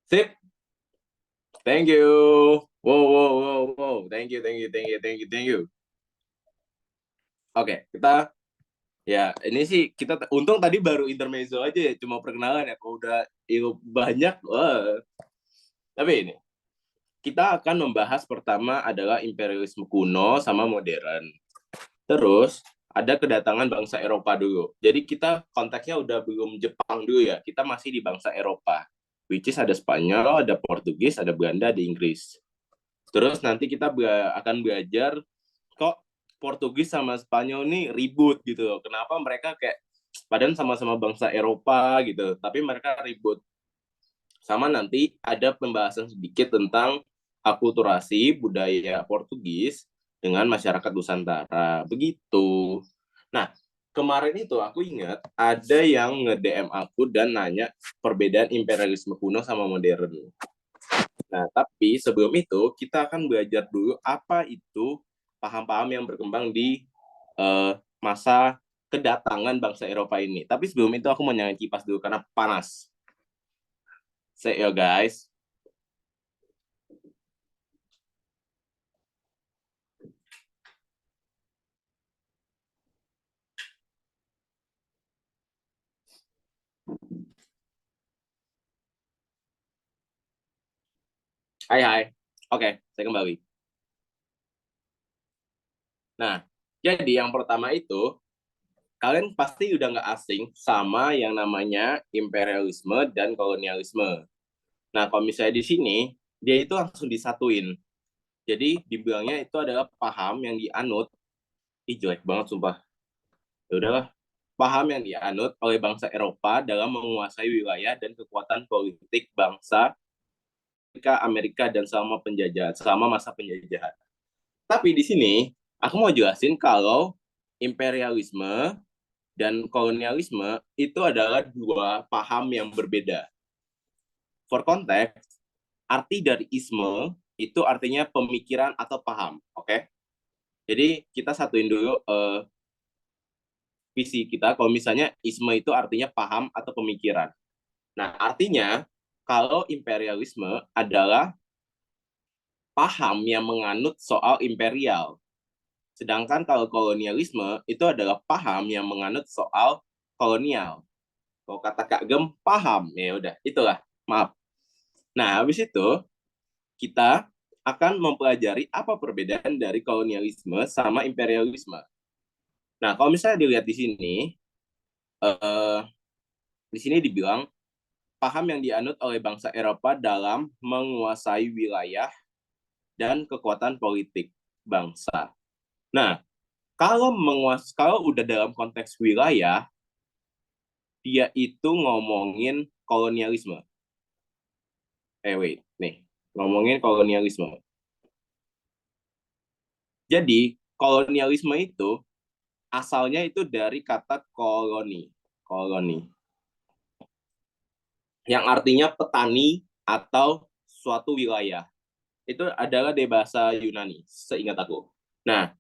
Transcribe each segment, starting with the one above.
Sip, thank you. Wow, wow, wow, wow. Thank you, thank you, thank you, thank you, thank you. Oke, kita ya ini sih kita untung tadi baru intermezzo aja ya, cuma perkenalan ya. Kalau udah ilmu banyak, wah. Tapi ini kita akan membahas pertama adalah imperialisme kuno sama modern. Terus ada kedatangan bangsa Eropa dulu. Jadi kita konteksnya udah belum Jepang dulu ya. Kita masih di bangsa Eropa. Which is ada Spanyol, ada Portugis, ada Belanda, ada Inggris. Terus nanti kita akan belajar kok Portugis sama Spanyol nih ribut gitu loh. Kenapa mereka kayak padahal sama-sama bangsa Eropa gitu, tapi mereka ribut. Sama nanti ada pembahasan sedikit tentang akulturasi budaya Portugis dengan masyarakat Nusantara. Begitu. Nah, kemarin itu aku ingat ada yang nge-DM aku dan nanya perbedaan imperialisme kuno sama modern. Nah, tapi sebelum itu kita akan belajar dulu apa itu paham-paham yang berkembang di masa kedatangan bangsa Eropa ini. Tapi sebelum itu aku mau nyalain kipas dulu karena panas. Say yo guys. Hai hai. Oke, saya kembali. Nah, jadi yang pertama itu kalian pasti udah nggak asing sama yang namanya imperialisme dan kolonialisme. Nah, kalau misalnya di sini dia itu langsung disatuin. Jadi dibilangnya itu adalah paham yang dianut. Ih, jelek banget sumpah. Ya udahlah, paham yang dianut oleh bangsa Eropa dalam menguasai wilayah dan kekuatan politik bangsa Amerika dan selama masa penjajahan. Tapi di sini aku mau jelasin kalau imperialisme dan kolonialisme itu adalah dua paham yang berbeda. For konteks, arti dari isme itu artinya pemikiran atau paham, oke? Okay? Jadi kita satuin dulu visi kita. Kalau misalnya isme itu artinya paham atau pemikiran. Nah, artinya kalau imperialisme adalah paham yang menganut soal imperial. Sedangkan kalau kolonialisme itu adalah paham yang menganut soal kolonial. Kalau kata Kak Gem, paham. Ya udah, itulah. Maaf. Nah, habis itu kita akan mempelajari apa perbedaan dari kolonialisme sama imperialisme. Nah, kalau misalnya dilihat eh, di sini dibilang paham yang dianut oleh bangsa Eropa dalam menguasai wilayah dan kekuatan politik bangsa. Nah, kalau udah dalam konteks wilayah, dia itu ngomongin kolonialisme. Wait, nih, ngomongin kolonialisme. Jadi, kolonialisme itu asalnya itu dari kata koloni. Koloni. Yang artinya petani atau suatu wilayah. Itu adalah dari bahasa Yunani, seingat aku. Nah,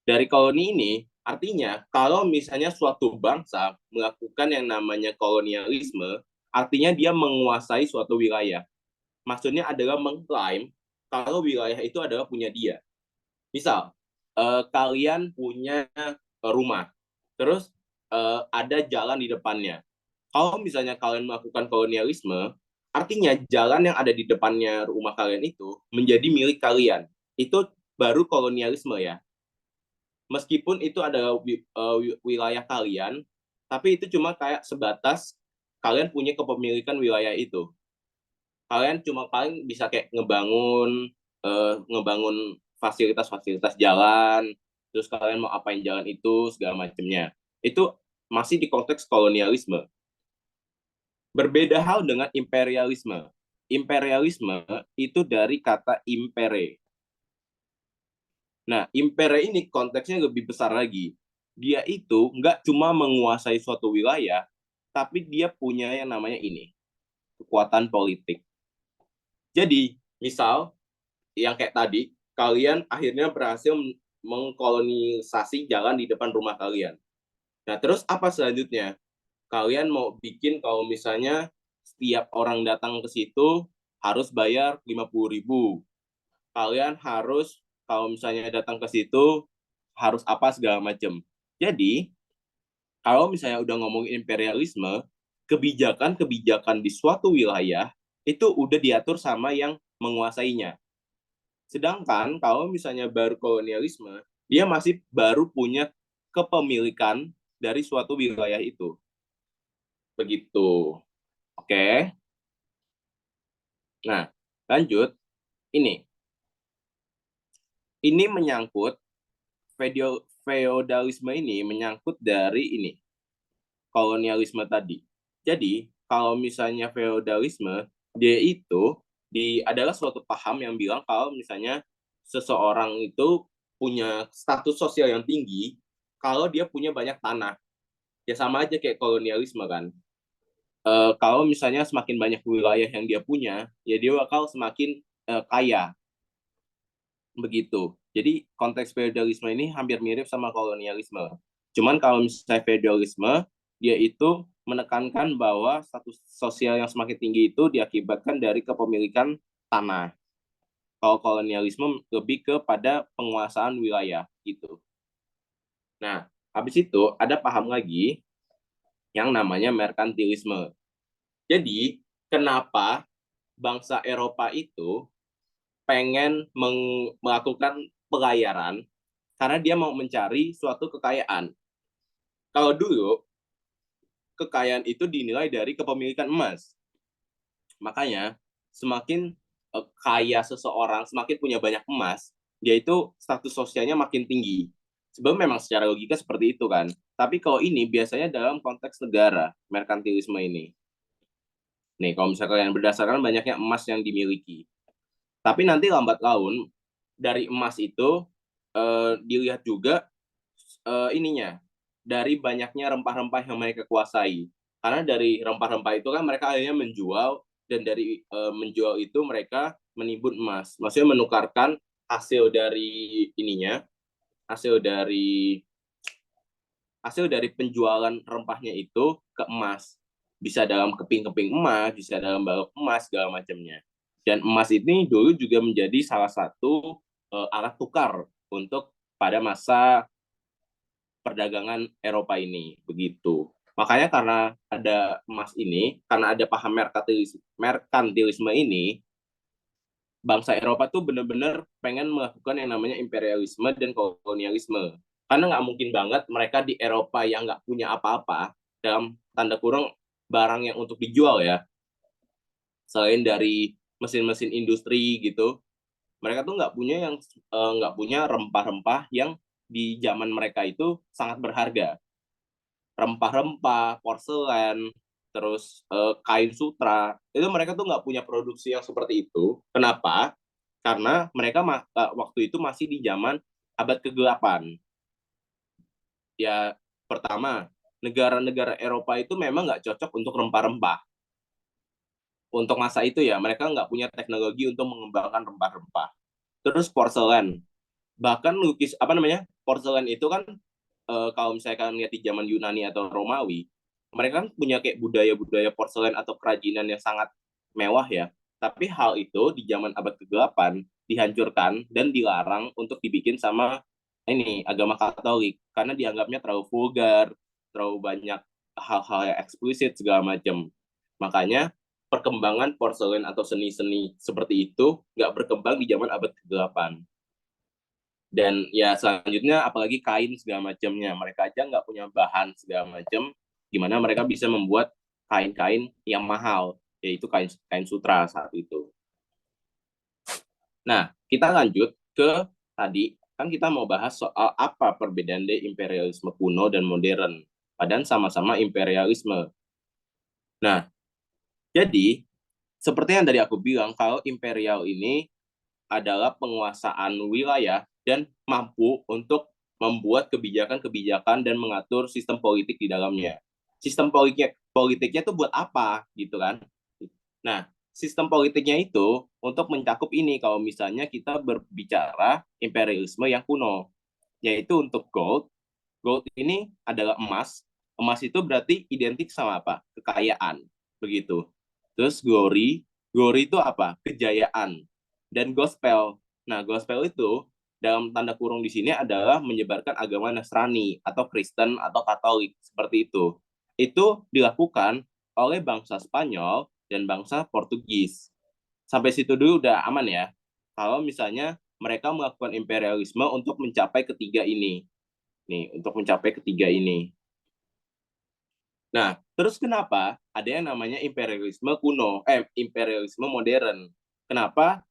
dari koloni ini artinya kalau misalnya suatu bangsa melakukan yang namanya kolonialisme, artinya dia menguasai suatu wilayah. Maksudnya adalah mengklaim kalau wilayah itu adalah punya dia. Misal, kalian punya rumah, terus ada jalan di depannya. Kalau misalnya kalian melakukan kolonialisme, artinya jalan yang ada di depannya rumah kalian itu menjadi milik kalian. Itu baru kolonialisme ya. Meskipun itu adalah wilayah kalian, tapi itu cuma kayak sebatas kalian punya kepemilikan wilayah itu. Kalian cuma paling bisa kayak ngebangun fasilitas-fasilitas jalan, terus kalian mau apain jalan itu segala macamnya. Itu masih di konteks kolonialisme. Berbeda hal dengan imperialisme. Imperialisme itu dari kata impere. Nah, impere ini konteksnya lebih besar lagi. Dia itu nggak cuma menguasai suatu wilayah, tapi dia punya yang namanya ini, kekuatan politik. Jadi, misal yang kayak tadi, kalian akhirnya berhasil mengkolonisasi jalan di depan rumah kalian. Nah, terus apa selanjutnya? Kalian mau bikin kalau misalnya setiap orang datang ke situ, harus bayar 50.000. Kalian harus kalau misalnya datang ke situ harus apa segala macam. Jadi kalau misalnya udah ngomongin imperialisme, kebijakan-kebijakan di suatu wilayah itu udah diatur sama yang menguasainya. Sedangkan kalau misalnya baru kolonialisme, dia masih baru punya kepemilikan dari suatu wilayah itu. Begitu. Oke. Nah, lanjut. Ini. Ini menyangkut feodalisme ini menyangkut dari ini kolonialisme tadi. Jadi, kalau misalnya feodalisme, dia itu adalah suatu paham yang bilang kalau misalnya seseorang itu punya status sosial yang tinggi kalau dia punya banyak tanah. Ya sama aja kayak kolonialisme kan. Kalau misalnya semakin banyak wilayah yang dia punya, ya dia bakal semakin kaya. Begitu. Jadi konteks feodalisme ini hampir mirip sama kolonialisme. Cuman kalau misalnya feodalisme, dia itu menekankan bahwa status sosial yang semakin tinggi itu diakibatkan dari kepemilikan tanah. Kalau kolonialisme lebih kepada penguasaan wilayah gitu. Nah, habis itu ada paham lagi yang namanya merkantilisme. Jadi, kenapa bangsa Eropa itu pengen melakukan pelayaran karena dia mau mencari suatu kekayaan. Kalau dulu, kekayaan itu dinilai dari kepemilikan emas. Makanya, semakin kaya seseorang, semakin punya banyak emas, dia itu status sosialnya makin tinggi. Sebelum memang secara logika seperti itu kan. Tapi kalau ini biasanya dalam konteks negara, merkantilisme ini. Nih, kalau misalnya kalian berdasarkan banyaknya emas yang dimiliki. Tapi nanti lambat laun, dari emas itu dilihat juga ininya dari banyaknya rempah-rempah yang mereka kuasai. Karena dari rempah-rempah itu kan mereka akhirnya menjual dan dari menjual itu mereka menimbun emas. Maksudnya menukarkan hasil dari ininya, hasil dari hasil dari penjualan rempahnya itu ke emas. Bisa dalam keping-keping emas, bisa dalam balok emas segala macamnya. Dan emas ini dulu juga menjadi salah satu alat tukar untuk pada masa perdagangan Eropa ini begitu. Makanya karena ada emas ini, karena ada paham merkantilisme ini, bangsa Eropa tuh benar-benar pengen melakukan yang namanya imperialisme dan kolonialisme. Karena nggak mungkin banget mereka di Eropa yang nggak punya apa-apa, dalam tanda kurung barang yang untuk dijual ya, selain dari mesin-mesin industri gitu, mereka tuh nggak punya rempah-rempah yang di zaman mereka itu sangat berharga, rempah-rempah, porselen, terus kain sutra, itu mereka tuh nggak punya produksi yang seperti itu. Kenapa? Karena mereka waktu itu masih di zaman abad ke-8. Ya, pertama, negara-negara Eropa itu memang nggak cocok untuk rempah-rempah. Untuk masa itu ya, mereka nggak punya teknologi untuk mengembangkan rempah-rempah. Terus porselen. Bahkan lukis, apa namanya, porselen itu kan kalau misalnya kalian lihat di zaman Yunani atau Romawi, mereka kan punya kayak budaya-budaya porselen atau kerajinan yang sangat mewah ya. Tapi hal itu di zaman abad ke-8 dihancurkan dan dilarang untuk dibikin sama ini agama Katolik karena dianggapnya terlalu vulgar, terlalu banyak hal-hal yang eksplisit segala macam. Makanya perkembangan porselen atau seni-seni seperti itu nggak berkembang di zaman abad ke-8. Dan ya selanjutnya apalagi kain segala macamnya, mereka aja nggak punya bahan segala macam, gimana mereka bisa membuat kain-kain yang mahal, yaitu kain kain sutra saat itu. Nah, kita lanjut ke tadi, kan kita mau bahas soal apa perbedaan dari imperialisme kuno dan modern, padahal sama-sama imperialisme. Nah, jadi seperti yang tadi aku bilang, kalau imperial ini adalah penguasaan wilayah dan mampu untuk membuat kebijakan-kebijakan dan mengatur sistem politik di dalamnya. Sistem politiknya itu buat apa gitu kan? Nah, sistem politiknya itu untuk mencakup ini kalau misalnya kita berbicara imperialisme yang kuno, yaitu untuk gold. Gold ini adalah emas. Emas itu berarti identik sama apa? Kekayaan, begitu. Terus glory. Glory itu apa? Kejayaan. Dan gospel. Nah, gospel itu dalam tanda kurung di sini adalah menyebarkan agama Nasrani atau Kristen atau Katolik seperti itu. Itu dilakukan oleh bangsa Spanyol dan bangsa Portugis. Sampai situ dulu udah aman ya. Kalau misalnya mereka melakukan imperialisme untuk mencapai ketiga ini. Nih, untuk mencapai ketiga ini. Nah, terus kenapa ada yang namanya imperialisme kuno, imperialisme modern? Kenapa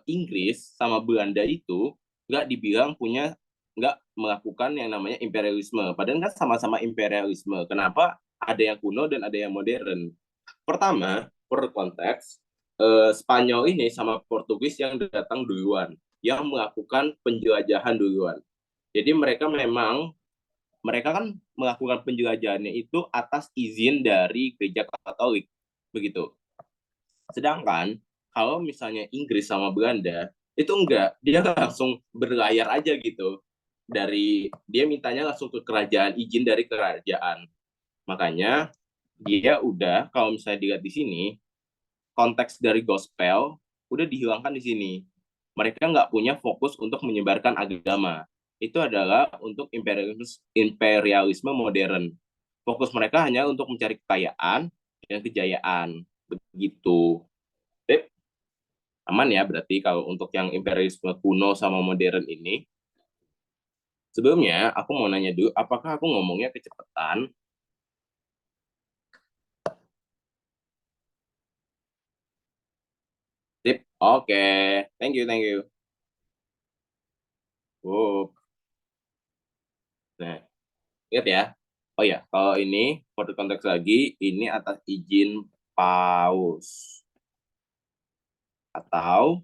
Inggris sama Belanda itu nggak dibilang punya, nggak melakukan yang namanya imperialisme? Padahal kan sama-sama imperialisme. Kenapa ada yang kuno dan ada yang modern? Pertama, per konteks, Spanyol ini sama Portugis yang datang duluan, yang melakukan penjelajahan duluan. Jadi mereka kan melakukan penjelajahannya itu atas izin dari gereja Katolik, begitu. Sedangkan kalau misalnya Inggris sama Belanda itu enggak, dia langsung berlayar aja gitu. Dia mintanya langsung ke kerajaan, izin dari kerajaan. Makanya dia udah, kalau misalnya dilihat di sini, konteks dari gospel udah dihilangkan di sini. Mereka nggak punya fokus untuk menyebarkan agama. Itu adalah untuk imperialisme modern. Fokus mereka hanya untuk mencari kekayaan dan kejayaan. Begitu. Jadi, aman ya berarti kalau untuk yang imperialisme kuno sama modern ini. Sebelumnya, aku mau nanya dulu, apakah aku ngomongnya kecepatan? Tip, oke. Thank you, thank you. Wow. Nah, ingat ya. Oh ya, kalau ini for konteks lagi, ini atas izin paus atau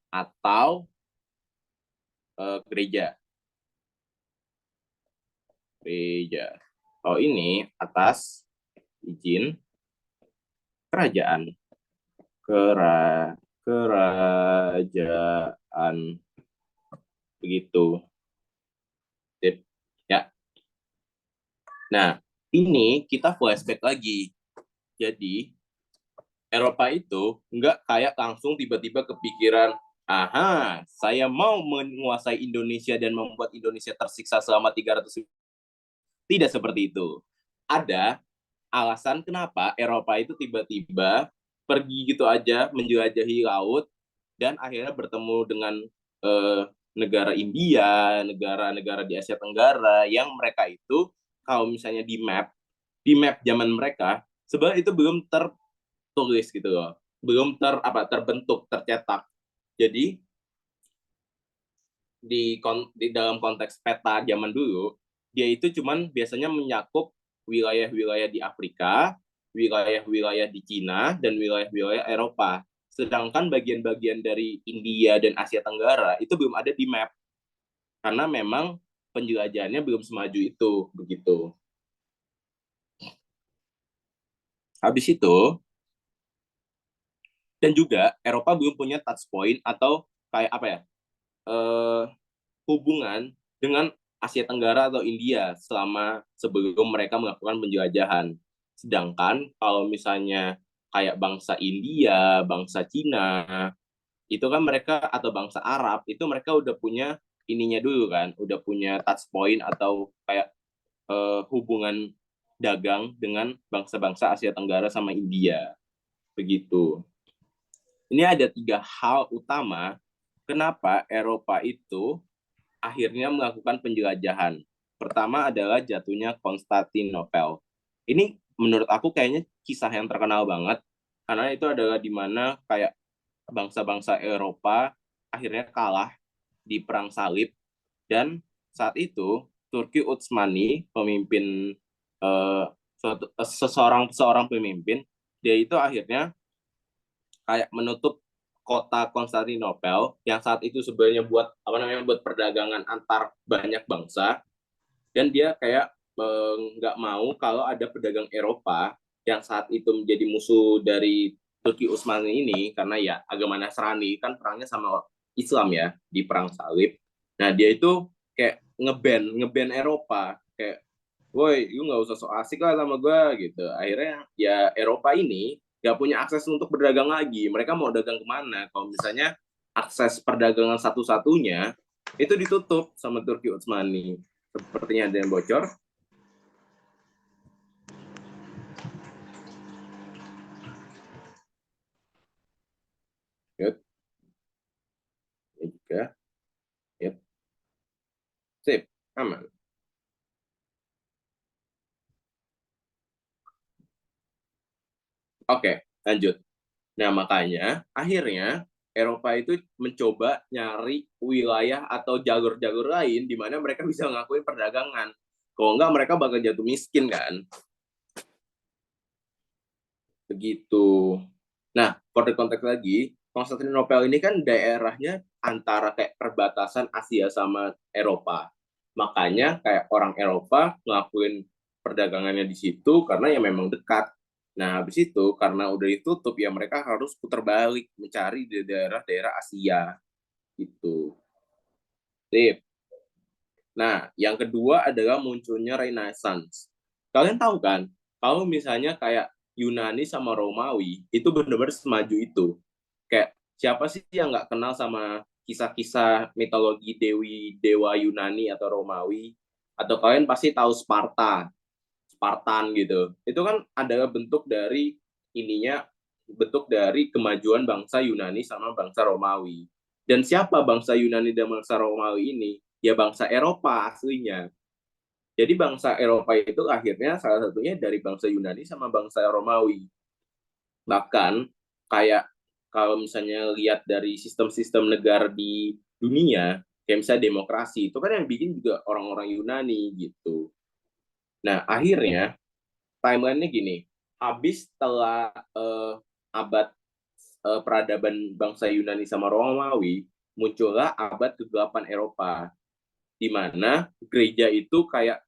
atau gereja. Gereja. Oh ini atas izin kerajaan. Kerajaan begitu. Sip. Ya. Nah, ini kita flashback lagi. Jadi Eropa itu nggak kayak langsung tiba-tiba kepikiran, aha, saya mau menguasai Indonesia dan membuat Indonesia tersiksa selama 300. Tidak seperti itu. Ada alasan kenapa Eropa itu tiba-tiba pergi gitu aja menjelajahi laut dan akhirnya bertemu dengan eh, negara India, negara-negara di Asia Tenggara yang mereka itu kalau misalnya di map zaman mereka sebenarnya itu belum tertulis gitu loh, belum terbentuk, tercetak. Jadi di dalam konteks peta zaman dulu, dia itu cuman biasanya menyakup wilayah-wilayah di Afrika, wilayah-wilayah di Cina, dan wilayah-wilayah Eropa. Sedangkan bagian-bagian dari India dan Asia Tenggara itu belum ada di map, karena memang penjelajahannya belum semaju itu, begitu. Habis itu, dan juga Eropa belum punya touch point atau kayak apa ya, eh, hubungan dengan Asia Tenggara atau India sebelum mereka melakukan penjelajahan. Sedangkan kalau misalnya kayak bangsa India, bangsa Cina, itu kan mereka atau bangsa Arab itu mereka udah punya ininya dulu kan, udah punya touch point atau kayak hubungan dagang dengan bangsa-bangsa Asia Tenggara sama India. Begitu. Ini ada 3 hal utama kenapa Eropa itu akhirnya melakukan penjelajahan. Pertama adalah jatuhnya Konstantinopel. Ini menurut aku kayaknya kisah yang terkenal banget, karena itu adalah di mana kayak bangsa-bangsa Eropa akhirnya kalah di Perang Salib, dan saat itu Turki Utsmani, pemimpin eh, seseorang pemimpin, dia itu akhirnya kayak menutup kota Konstantinopel yang saat itu sebenarnya buat apa namanya, buat perdagangan antar banyak bangsa, dan dia kayak nggak mau kalau ada pedagang Eropa yang saat itu menjadi musuh dari Turki Utsmani ini, karena ya agama Nasrani kan perangnya sama Islam ya di perang Salib. Nah dia itu kayak ngeban Eropa, kayak woi, lu nggak usah so asik lah sama gue gitu. Akhirnya ya Eropa ini nggak punya akses untuk berdagang lagi. Mereka mau dagang kemana? Kalau misalnya akses perdagangan satu-satunya itu ditutup sama Turki Utsmani. Sepertinya ada yang bocor. Yuk, ini juga. Yuk. Sip, aman. Oke, lanjut. Nah, makanya akhirnya Eropa itu mencoba nyari wilayah atau jalur-jalur lain di mana mereka bisa ngakuin perdagangan. Kalau enggak, mereka bakal jatuh miskin kan. Begitu. Nah, for the konteks lagi, Konstantinopel ini kan daerahnya antara kayak perbatasan Asia sama Eropa. Makanya kayak orang Eropa ngelakuin perdagangannya di situ karena ya memang dekat. Nah, habis itu karena udah ditutup ya mereka harus putar balik mencari di daerah-daerah Asia gitu. Sip. Nah, yang kedua adalah munculnya Renaissance. Kalian tahu kan, kalau misalnya kayak Yunani sama Romawi, itu benar-benar semaju itu. Kayak siapa sih yang nggak kenal sama kisah-kisah mitologi dewi dewa Yunani atau Romawi? Atau kalian pasti tahu Sparta, Spartan gitu. Itu kan adalah bentuk dari ininya, bentuk dari kemajuan bangsa Yunani sama bangsa Romawi. Dan siapa bangsa Yunani dan bangsa Romawi ini? Ya bangsa Eropa aslinya. Jadi bangsa Eropa itu akhirnya salah satunya dari bangsa Yunani sama bangsa Romawi. Bahkan kayak kalau misalnya lihat dari sistem-sistem negara di dunia, kayak misalnya demokrasi, itu kan yang bikin juga orang-orang Yunani gitu. Nah, akhirnya timeline-nya gini, habis setelah abad peradaban bangsa Yunani sama Romawi, muncullah abad ke-8 Eropa, di mana gereja itu kayak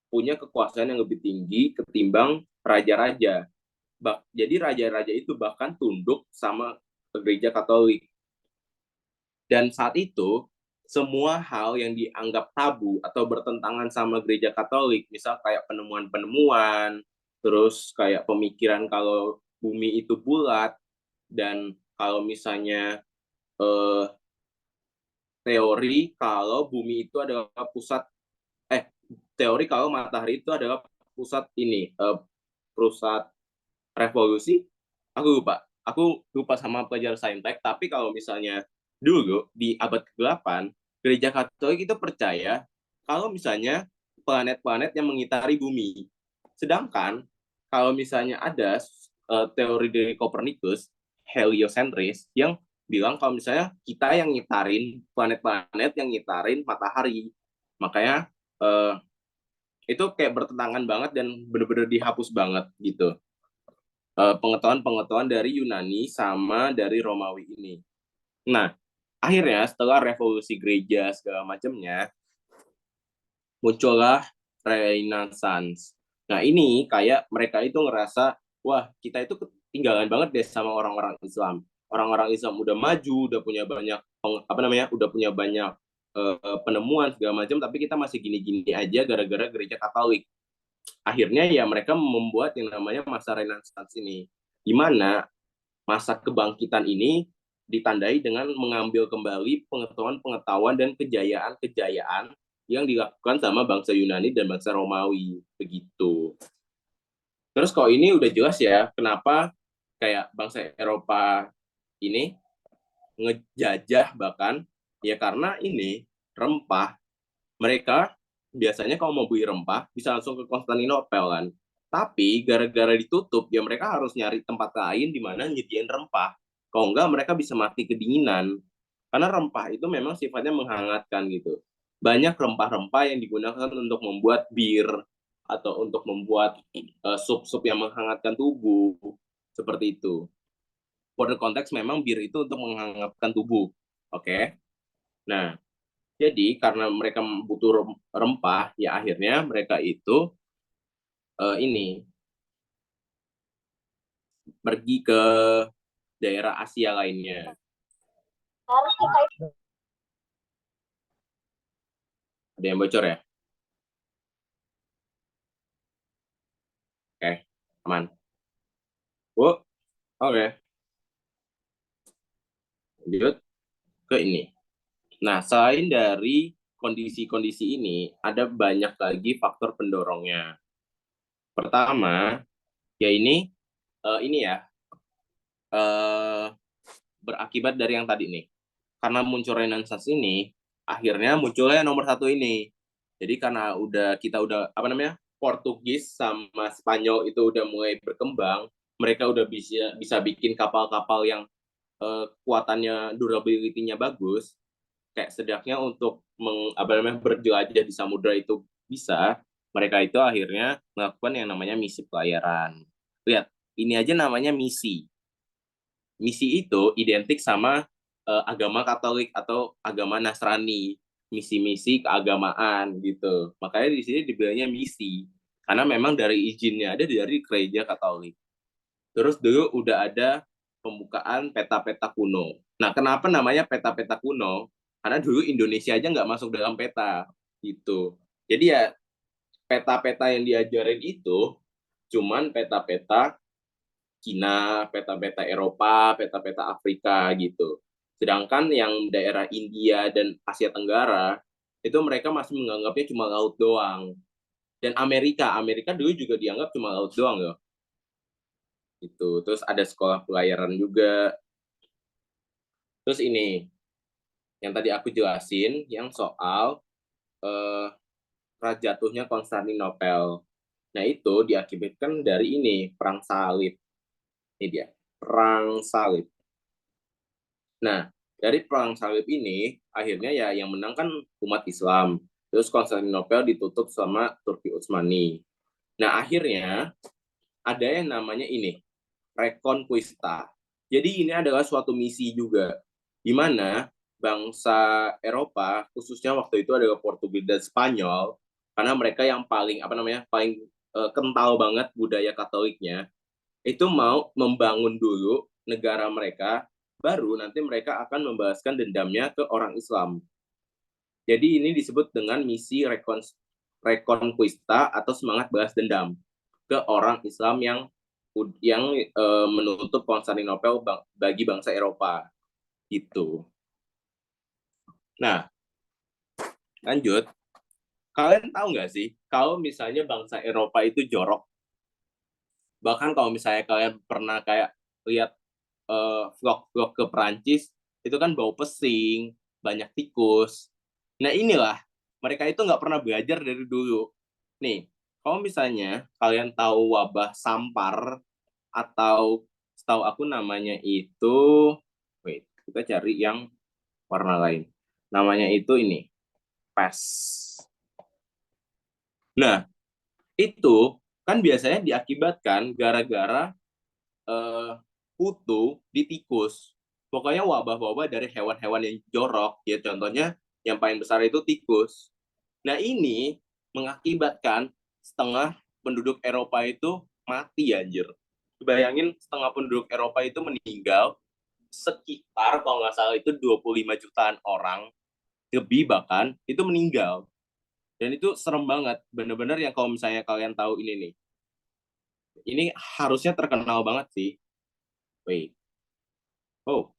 punya kekuasaan yang lebih tinggi ketimbang raja-raja. Jadi raja-raja itu bahkan tunduk sama gereja Katolik. Dan saat itu, semua hal yang dianggap tabu atau bertentangan sama gereja Katolik, misal kayak penemuan-penemuan, terus kayak pemikiran kalau bumi itu bulat, dan kalau misalnya eh, teori kalau bumi itu adalah pusat, eh, teori kalau matahari itu adalah pusat ini, pusat revolusi, aku lupa sama pelajar saintek, tapi kalau misalnya dulu di abad ke-8 gereja Katolik itu percaya kalau misalnya planet-planet yang mengitari bumi, sedangkan kalau misalnya ada teori dari Copernicus heliocentris yang bilang kalau misalnya kita yang ngitarin planet-planet yang ngitarin matahari, makanya itu kayak bertentangan banget dan benar-benar dihapus banget gitu pengetahuan-pengetahuan dari Yunani sama dari Romawi ini. Nah, akhirnya setelah revolusi gereja segala macamnya, muncullah Renaissance. Nah, ini kayak mereka itu ngerasa, wah, kita itu ketinggalan banget deh sama orang-orang Islam. Orang-orang Islam udah maju, udah punya banyak apa namanya, udah punya banyak penemuan segala macam, tapi kita masih gini-gini aja gara-gara gereja Katolik. Akhirnya ya mereka membuat yang namanya masa Renaissance ini, di mana masa kebangkitan ini ditandai dengan mengambil kembali pengetahuan-pengetahuan dan kejayaan-kejayaan yang dilakukan sama bangsa Yunani dan bangsa Romawi begitu. Terus kalau ini udah jelas ya kenapa kayak bangsa Eropa ini ngejajah bahkan ya karena ini rempah. Mereka biasanya kalau mau beli rempah bisa langsung ke Konstantinopel kan. Tapi gara-gara ditutup ya mereka harus nyari tempat lain di mana nyediain rempah. Kalau enggak mereka bisa mati kedinginan. Karena rempah itu memang sifatnya menghangatkan gitu. Banyak rempah-rempah yang digunakan untuk membuat bir atau untuk membuat sup-sup yang menghangatkan tubuh seperti itu. Pada konteks memang bir itu untuk menghangatkan tubuh. Oke. Okay? Nah, jadi karena mereka butuh rempah, ya akhirnya mereka itu ini pergi ke daerah Asia lainnya. Ada yang bocor ya? Oke, aman. Bu, Oke, lanjut ke ini. Nah, selain dari kondisi-kondisi ini, ada banyak lagi faktor pendorongnya. Pertama, ya ini ya, eh, berakibat dari yang tadi nih. Karena muncul Renaissance ini, akhirnya munculnya nomor satu ini. Jadi karena kita udah apa namanya, Portugis sama Spanyol itu udah mulai berkembang, mereka udah bisa bikin kapal-kapal yang kuatannya, durability-nya bagus, kayak sedangnya untuk apa namanya, berjelajah di samudra itu bisa, mereka itu akhirnya melakukan yang namanya misi pelayaran. Lihat, ini aja namanya misi. Misi itu identik sama agama Katolik atau agama Nasrani, misi-misi keagamaan gitu. Makanya di sini dibilangnya misi, karena memang dari izinnya ada dari gereja Katolik. Terus dulu udah ada pembukaan peta-peta kuno. Nah, kenapa namanya peta-peta kuno? Karena dulu Indonesia aja nggak masuk dalam peta gitu. Jadi ya peta-peta yang diajarin itu cuman peta-peta Cina, peta-peta Eropa, peta-peta Afrika gitu. Sedangkan yang daerah India dan Asia Tenggara itu mereka masih menganggapnya cuma laut doang. Dan Amerika dulu juga dianggap cuma laut doang loh. Gitu. Terus ada sekolah pelayaran juga. Terus ini yang tadi aku jelasin yang soal eh, jatuhnya Konstantinopel. Nah, itu diakibatkan dari ini perang salib. Ini dia, perang salib. Nah, dari perang salib ini akhirnya ya yang menang kan umat Islam. Terus Konstantinopel ditutup sama Turki Utsmani. Nah, akhirnya ada yang namanya ini, Reconquista. Jadi ini adalah suatu misi juga, di mana bangsa Eropa, khususnya waktu itu adalah Portugis dan Spanyol, karena mereka yang paling apa namanya, paling kental banget budaya Katoliknya, itu mau membangun dulu negara mereka, baru nanti mereka akan membalaskan dendamnya ke orang Islam. Jadi ini disebut dengan misi Reconquista atau semangat balas dendam ke orang Islam yang menutup Konstantinopel bagi bangsa Eropa gitu. Nah, lanjut. Kalian tahu nggak sih kalau misalnya bangsa Eropa itu jorok? Bahkan kalau misalnya kalian pernah kayak lihat vlog-vlog ke Perancis, itu kan bau pesing, banyak tikus. Nah inilah, mereka itu nggak pernah belajar dari dulu. Nih, kalau misalnya kalian tahu wabah sampar, atau setahu aku namanya itu, wait, kita cari yang warna lain. Namanya itu ini, pes. Nah, itu kan biasanya diakibatkan gara-gara kutu di tikus. Pokoknya wabah-wabah dari hewan-hewan yang jorok, ya contohnya yang paling besar itu tikus. Nah ini mengakibatkan setengah penduduk Eropa itu mati anjir. Bayangin setengah penduduk Eropa itu meninggal, sekitar kalau nggak salah itu 25 jutaan orang, lebih bahkan, itu meninggal. Dan itu serem banget, bener-bener yang kalau misalnya kalian tahu ini nih, ini harusnya terkenal banget sih. Wait, oh,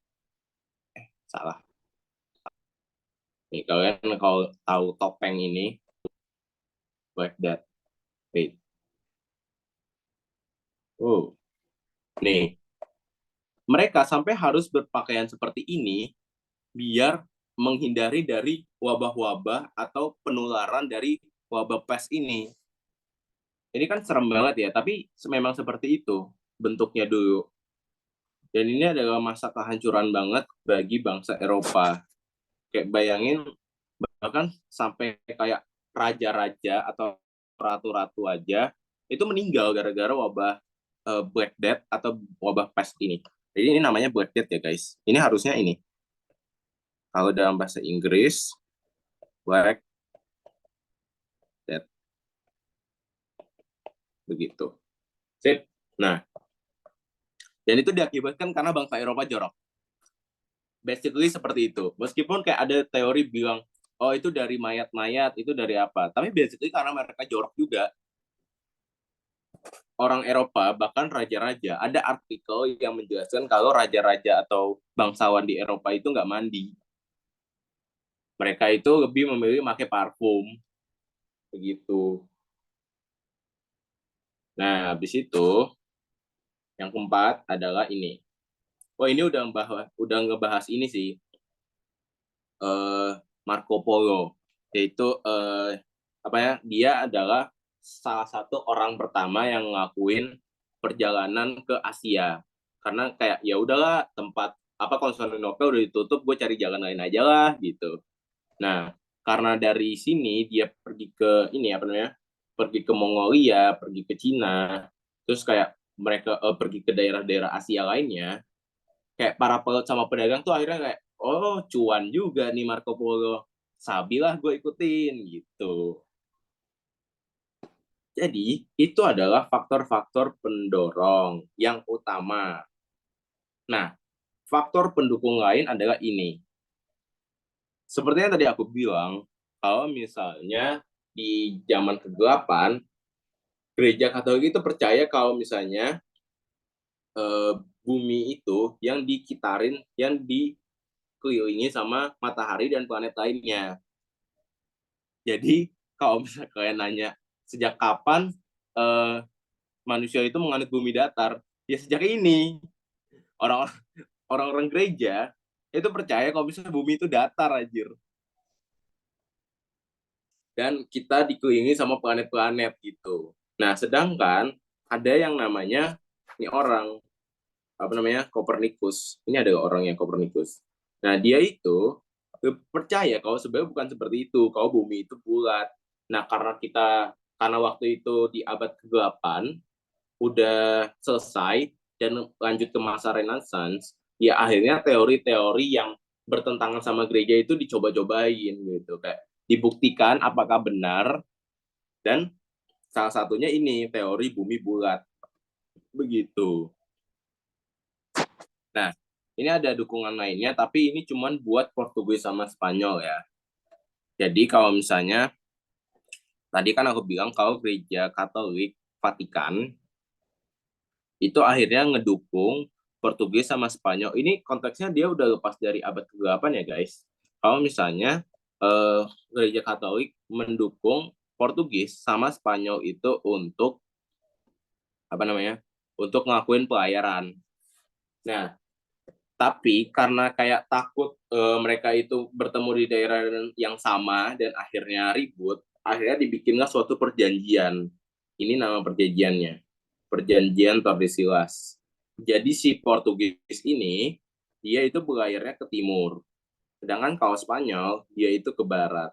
salah. Nih, kalian kalau tahu topeng ini, like that. Wait. Oh, nih. Mereka sampai harus berpakaian seperti ini biar menghindari dari wabah-wabah atau penularan dari wabah pes ini. Ini kan serem banget ya, tapi memang seperti itu bentuknya dulu. Dan ini adalah masa kehancuran banget bagi bangsa Eropa. Kayak bayangin, bahkan sampai kayak raja-raja atau ratu-ratu aja itu meninggal gara-gara wabah Black Death atau wabah pest ini. Jadi ini namanya Black Death ya guys. Ini harusnya ini. Kalau dalam bahasa Inggris, Black Death begitu. Sip. Nah, dan itu diakibatkan karena bangsa Eropa jorok. Basically seperti itu. Meskipun kayak ada teori bilang, oh itu dari mayat-mayat, itu dari apa. Tapi basically karena mereka jorok juga. orang Eropa, bahkan raja-raja, ada artikel yang menjelaskan kalau raja-raja atau bangsawan di Eropa itu nggak mandi. Mereka itu lebih memilih pakai parfum, begitu. Nah, habis itu, yang keempat adalah ini. Oh, ini udah ngebahas ini sih, eh, Marco Polo, yaitu apa ya? Dia adalah salah satu orang pertama yang ngelakuin perjalanan ke Asia. Karena kayak ya udahlah tempat apa Konstantinopel udah ditutup, gue cari jalan lain aja lah gitu. Nah, karena dari sini dia pergi ke ini apa namanya? Pergi ke Mongolia, pergi ke Cina, terus kayak mereka pergi ke daerah-daerah Asia lainnya, kayak para pelaut sama pedagang tuh akhirnya kayak oh cuan juga nih Marco Polo, sabilah gue ikutin gitu. Jadi itu adalah faktor-faktor pendorong yang utama. Nah, faktor pendukung lain adalah ini. Seperti yang tadi aku bilang, kalau misalnya di zaman kegelapan, gereja Katolik itu percaya kalau misalnya eh, bumi itu yang dikitarin, yang dikelilingi sama matahari dan planet lainnya. Jadi kalau misalnya kalian nanya sejak kapan eh, manusia itu menganut bumi datar, ya sejak ini orang-orang orang-orang gereja itu percaya kalau misalnya bumi itu datar anjir, dan kita dikelilingi sama planet-planet gitu. Nah, sedangkan ada yang namanya ini orang apa namanya Kopernikus. Ini ada orang yang Kopernikus. Nah, dia itu percaya kalau sebenarnya bukan seperti itu, kalau bumi itu bulat. Nah, karena waktu itu di abad ke-8 udah selesai dan lanjut ke masa Renaissance, ya akhirnya teori-teori yang bertentangan sama gereja itu dicoba-cobain gitu, kayak dibuktikan apakah benar, dan salah satunya ini teori bumi bulat begitu. Nah, ini ada dukungan lainnya, tapi ini cuman buat Portugis sama Spanyol ya. Jadi kalau misalnya tadi kan aku bilang kalau gereja Katolik Vatikan itu akhirnya ngedukung Portugis sama Spanyol. Ini konteksnya dia udah lepas dari abad ke-8 ya guys. Kalau misalnya eh, gereja Katolik mendukung Portugis sama Spanyol itu untuk apa namanya? Untuk ngelakuin pelayaran. Nah, tapi karena kayak takut mereka itu bertemu di daerah yang sama dan akhirnya ribut, akhirnya dibikinlah suatu perjanjian. Ini nama perjanjiannya, Perjanjian Tordesillas. Jadi si Portugis ini dia itu belayarnya ke timur, sedangkan kalau Spanyol dia itu ke barat.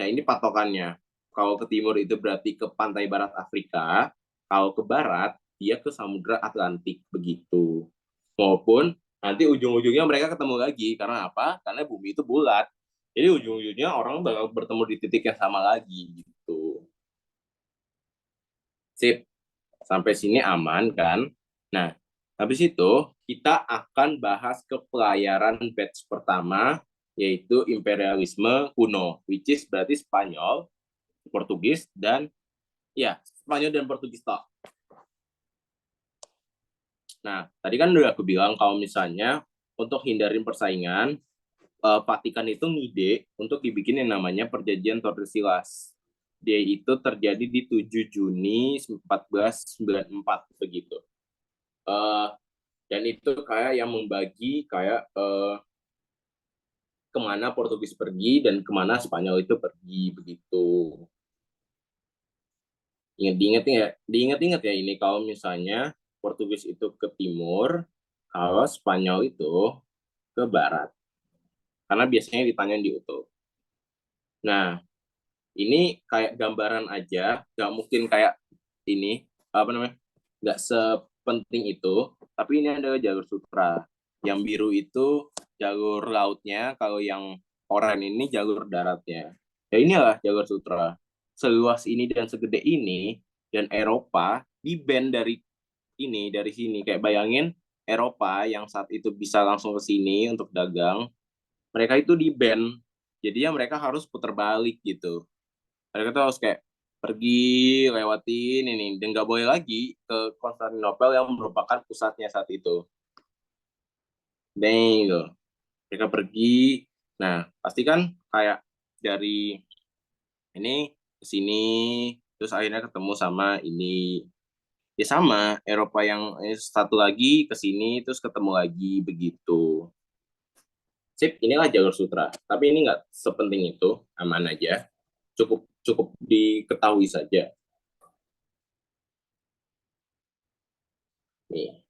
Nah, ini patokannya. Kalau ke timur itu berarti ke pantai barat Afrika, kalau ke barat dia ke Samudra Atlantik begitu. Maupun nanti ujung-ujungnya mereka ketemu lagi. Karena apa? Karena bumi itu bulat. Jadi ujung-ujungnya orang bakal bertemu di titik yang sama lagi gitu. Sip. Sampai sini aman kan? Nah, habis itu kita akan bahas ke pelayaran batch pertama, yaitu imperialisme kuno, which is berarti Spanyol, Portugis, dan ya, Spanyol dan Portugis toh. Nah, tadi kan udah aku bilang kalau misalnya untuk hindarin persaingan, Vatikan itu ngide untuk dibikin yang namanya Perjanjian Tordesillas. Dia itu terjadi di 7 Juni 1494 begitu. Uh, dan itu kayak yang membagi kayak kemana Portugis pergi dan kemana Spanyol itu pergi begitu. Diingat-ingat ya ini kalau misalnya Portugis itu ke timur, kalau Spanyol itu ke barat. Karena biasanya ditanya di UTO. Nah, ini kayak gambaran aja, nggak mungkin kayak ini apa namanya, nggak sepenting itu. Tapi ini adalah jalur sutra. Yang biru itu jalur lautnya, kalau yang oranye ini jalur daratnya. Ya inilah jalur sutra. Seluas ini dan segede ini, dan Eropa di band dari sini. Kayak bayangin Eropa yang saat itu bisa langsung ke sini untuk dagang, mereka itu di band. Jadi ya mereka harus putar balik gitu. Mereka tuh harus kayak pergi lewatin ini dan nggak boleh lagi ke Konstantinopel yang merupakan pusatnya saat itu. Dan gitu. Mereka pergi. Nah, pasti kan kayak dari ini ke sini terus akhirnya ketemu sama ini. Ya sama, Eropa yang satu lagi ke sini terus ketemu lagi begitu. Sip, inilah jalur sutra. Tapi ini nggak sepenting itu, aman aja. Cukup cukup diketahui saja. Nih,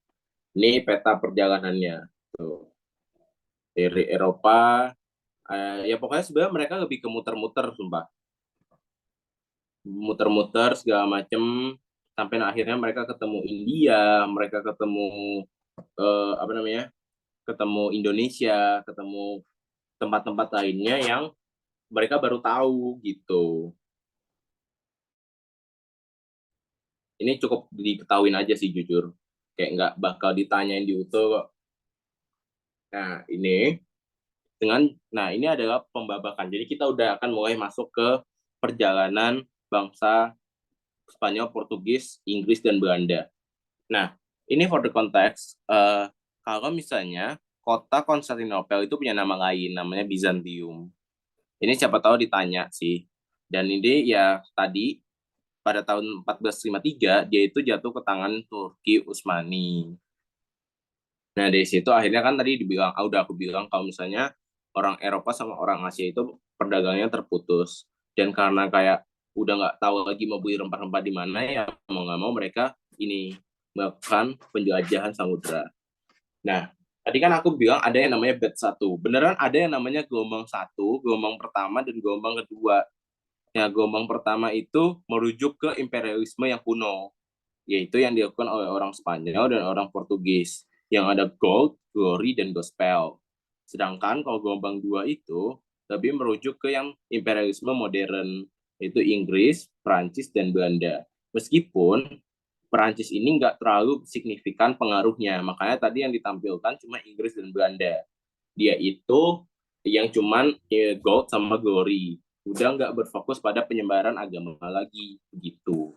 ini peta perjalanannya. Tuh. Dari Eropa, ya pokoknya sebenarnya mereka lebih ke muter-muter, sumpah. Muter-muter segala macem, sampai akhirnya mereka ketemu India, mereka ketemu apa namanya, ketemu Indonesia, ketemu tempat-tempat lainnya yang mereka baru tahu gitu. Ini cukup diketahuin aja sih jujur, kayak nggak bakal ditanyain di UTO kok. Nah ini adalah pembabakan. Jadi kita udah akan mulai masuk ke perjalanan bangsa Spanyol, Portugis, Inggris, dan Belanda. Nah, ini for the context, kalau misalnya kota Konstantinopel itu punya nama lain, namanya Bizantium. Ini siapa tahu ditanya sih. Dan ini ya tadi, pada tahun 1453, dia itu jatuh ke tangan Turki Utsmani. Nah, dari situ akhirnya kan tadi dibilang, udah aku bilang kalau misalnya orang Eropa sama orang Asia itu perdagangannya terputus. Dan karena kayak udah nggak tahu lagi mau beli rempah-rempah di mana, ya mau nggak mau mereka ini melakukan penjelajahan samudera. Nah, tadi kan aku bilang ada yang namanya batch 1. Beneran ada yang namanya gelombang 1, gelombang pertama, dan gelombang kedua. Ya, gelombang pertama itu merujuk ke imperialisme yang kuno, yaitu yang dilakukan oleh orang Spanyol dan orang Portugis, yang ada gold, glory, dan gospel. Sedangkan kalau gelombang 2 itu lebih merujuk ke yang imperialisme modern, yaitu Inggris, Prancis, dan Belanda. Meskipun Perancis ini nggak terlalu signifikan pengaruhnya, makanya tadi yang ditampilkan cuma Inggris dan Belanda. Dia itu yang cuman gold sama glory, udah nggak berfokus pada penyebaran agama lagi, begitu.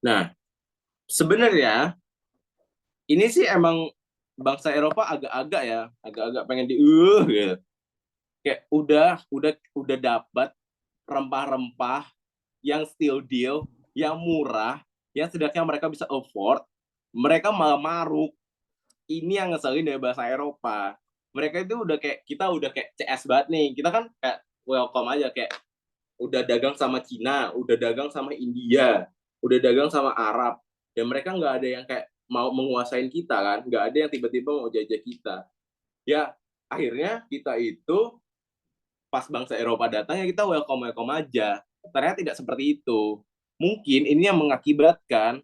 Nah, sebenarnya ini sih emang bangsa Eropa agak-agak ya, agak-agak pengen gitu. Kayak udah dapat rempah-rempah yang still deal, yang murah, yang setidaknya mereka bisa afford, mereka malah maruk. Ini yang ngeselin dari bahasa Eropa. Mereka itu udah kayak, kita udah kayak CS banget nih. Kita kan kayak welcome aja, kayak udah dagang sama Cina, udah dagang sama India, udah dagang sama Arab. Dan mereka nggak ada yang kayak mau menguasain kita kan, nggak ada yang tiba-tiba mau jajah kita. Ya, akhirnya kita itu pas bangsa Eropa datang ya kita welcome aja. Ternyata tidak seperti itu. Mungkin ini yang mengakibatkan